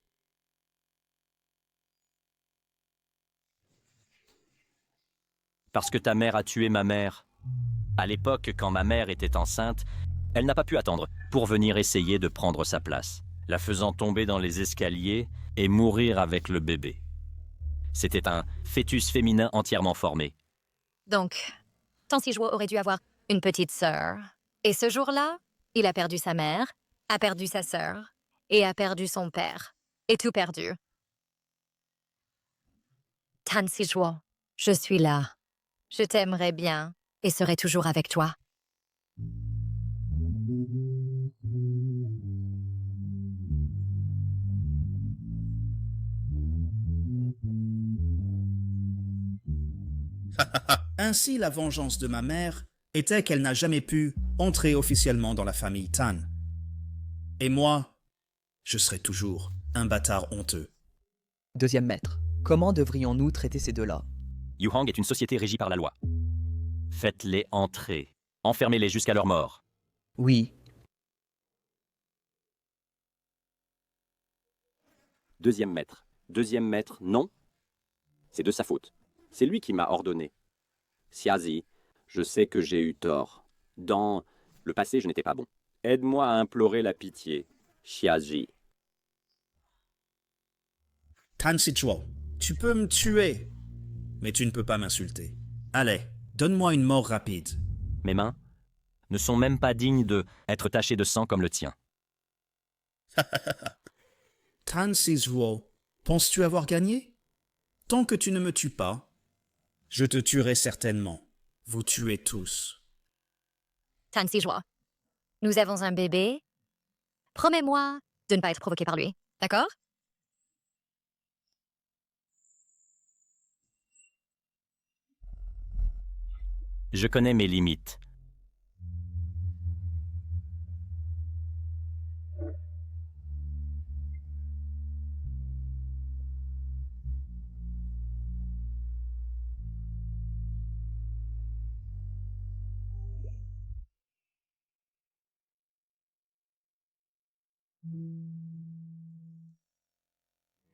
Speaker 4: Parce que ta mère a tué ma mère. À l'époque, quand ma mère était enceinte, elle n'a pas pu attendre pour venir essayer de prendre sa place, la faisant tomber dans les escaliers et mourir avec le bébé. C'était un fœtus féminin entièrement formé.
Speaker 2: Donc, Tansijuo aurait dû avoir une petite sœur. Et ce jour-là, il a perdu sa mère, a perdu sa sœur, et a perdu son père. Et tout perdu. Tansijuo, je suis là. Je t'aimerais bien et serai toujours avec toi.
Speaker 21: Ainsi, la vengeance de ma mère était qu'elle n'a jamais pu entrer officiellement dans la famille Tan. Et moi, je serai toujours un bâtard honteux.
Speaker 3: Deuxième maître. Comment devrions-nous traiter ces deux-là?
Speaker 4: Yuhang est une société régie par la loi. Faites-les entrer. Enfermez-les jusqu'à leur mort.
Speaker 3: Oui.
Speaker 1: Deuxième maître. Deuxième maître, non. C'est de sa faute. C'est lui qui m'a ordonné. Xiazi, je sais que j'ai eu tort. Dans le passé, je n'étais pas bon. Aide-moi à implorer la pitié, Xiazi.
Speaker 21: Tansijuo, tu peux me tuer, mais tu ne peux pas m'insulter. Allez, donne-moi une mort rapide.
Speaker 4: Mes mains ne sont même pas dignes de être tachées de sang comme le tien.
Speaker 21: Tansijuo, penses-tu avoir gagné? Tant que tu ne me tues pas, je te tuerai certainement. Vous tuez tous.
Speaker 2: Tansijuo, nous avons un bébé. Promets-moi de ne pas être provoqué par lui, d'accord?
Speaker 4: Je connais mes limites.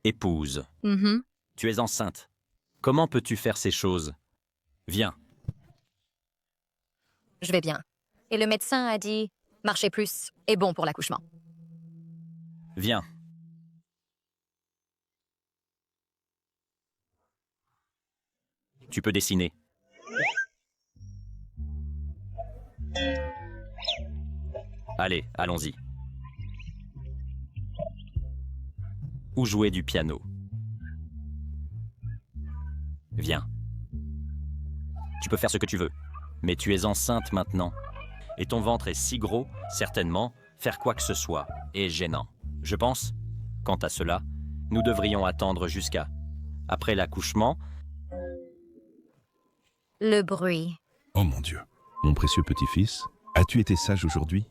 Speaker 4: Épouse, tu es enceinte. Comment peux-tu faire ces choses? Viens.
Speaker 2: Je vais bien. Et le médecin a dit « Marcher plus est bon pour l'accouchement. »
Speaker 4: Viens. Tu peux dessiner. Allez, allons-y. Ou jouer du piano. Viens. Tu peux faire ce que tu veux, mais tu es enceinte maintenant. Et ton ventre est si gros, certainement, faire quoi que ce soit est gênant. Je pense, quant à cela, nous devrions attendre jusqu'à après l'accouchement.
Speaker 2: Le bruit.
Speaker 10: Oh mon Dieu. Mon précieux petit-fils, as-tu été sage aujourd'hui?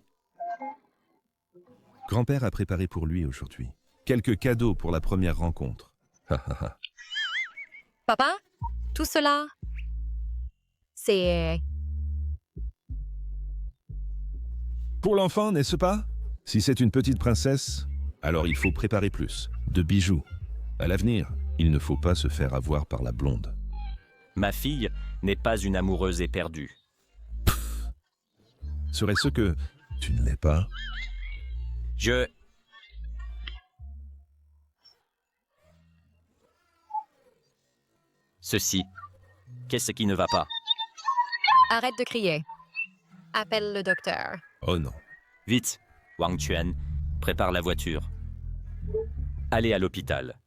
Speaker 10: Grand-père a préparé pour lui aujourd'hui quelques cadeaux pour la première rencontre.
Speaker 2: Papa, tout cela, c'est...
Speaker 10: Pour l'enfant, n'est-ce pas? Si c'est une petite princesse, alors il faut préparer plus. De bijoux. À l'avenir, il ne faut pas se faire avoir par la blonde.
Speaker 4: Ma fille n'est pas une amoureuse éperdue.
Speaker 10: Serait-ce que tu ne l'es pas?
Speaker 4: Ceci, qu'est-ce qui ne va pas?
Speaker 2: Arrête de crier. Appelle le docteur.
Speaker 10: Oh non.
Speaker 4: Vite, Wang Quan, prépare la voiture. Allez à l'hôpital.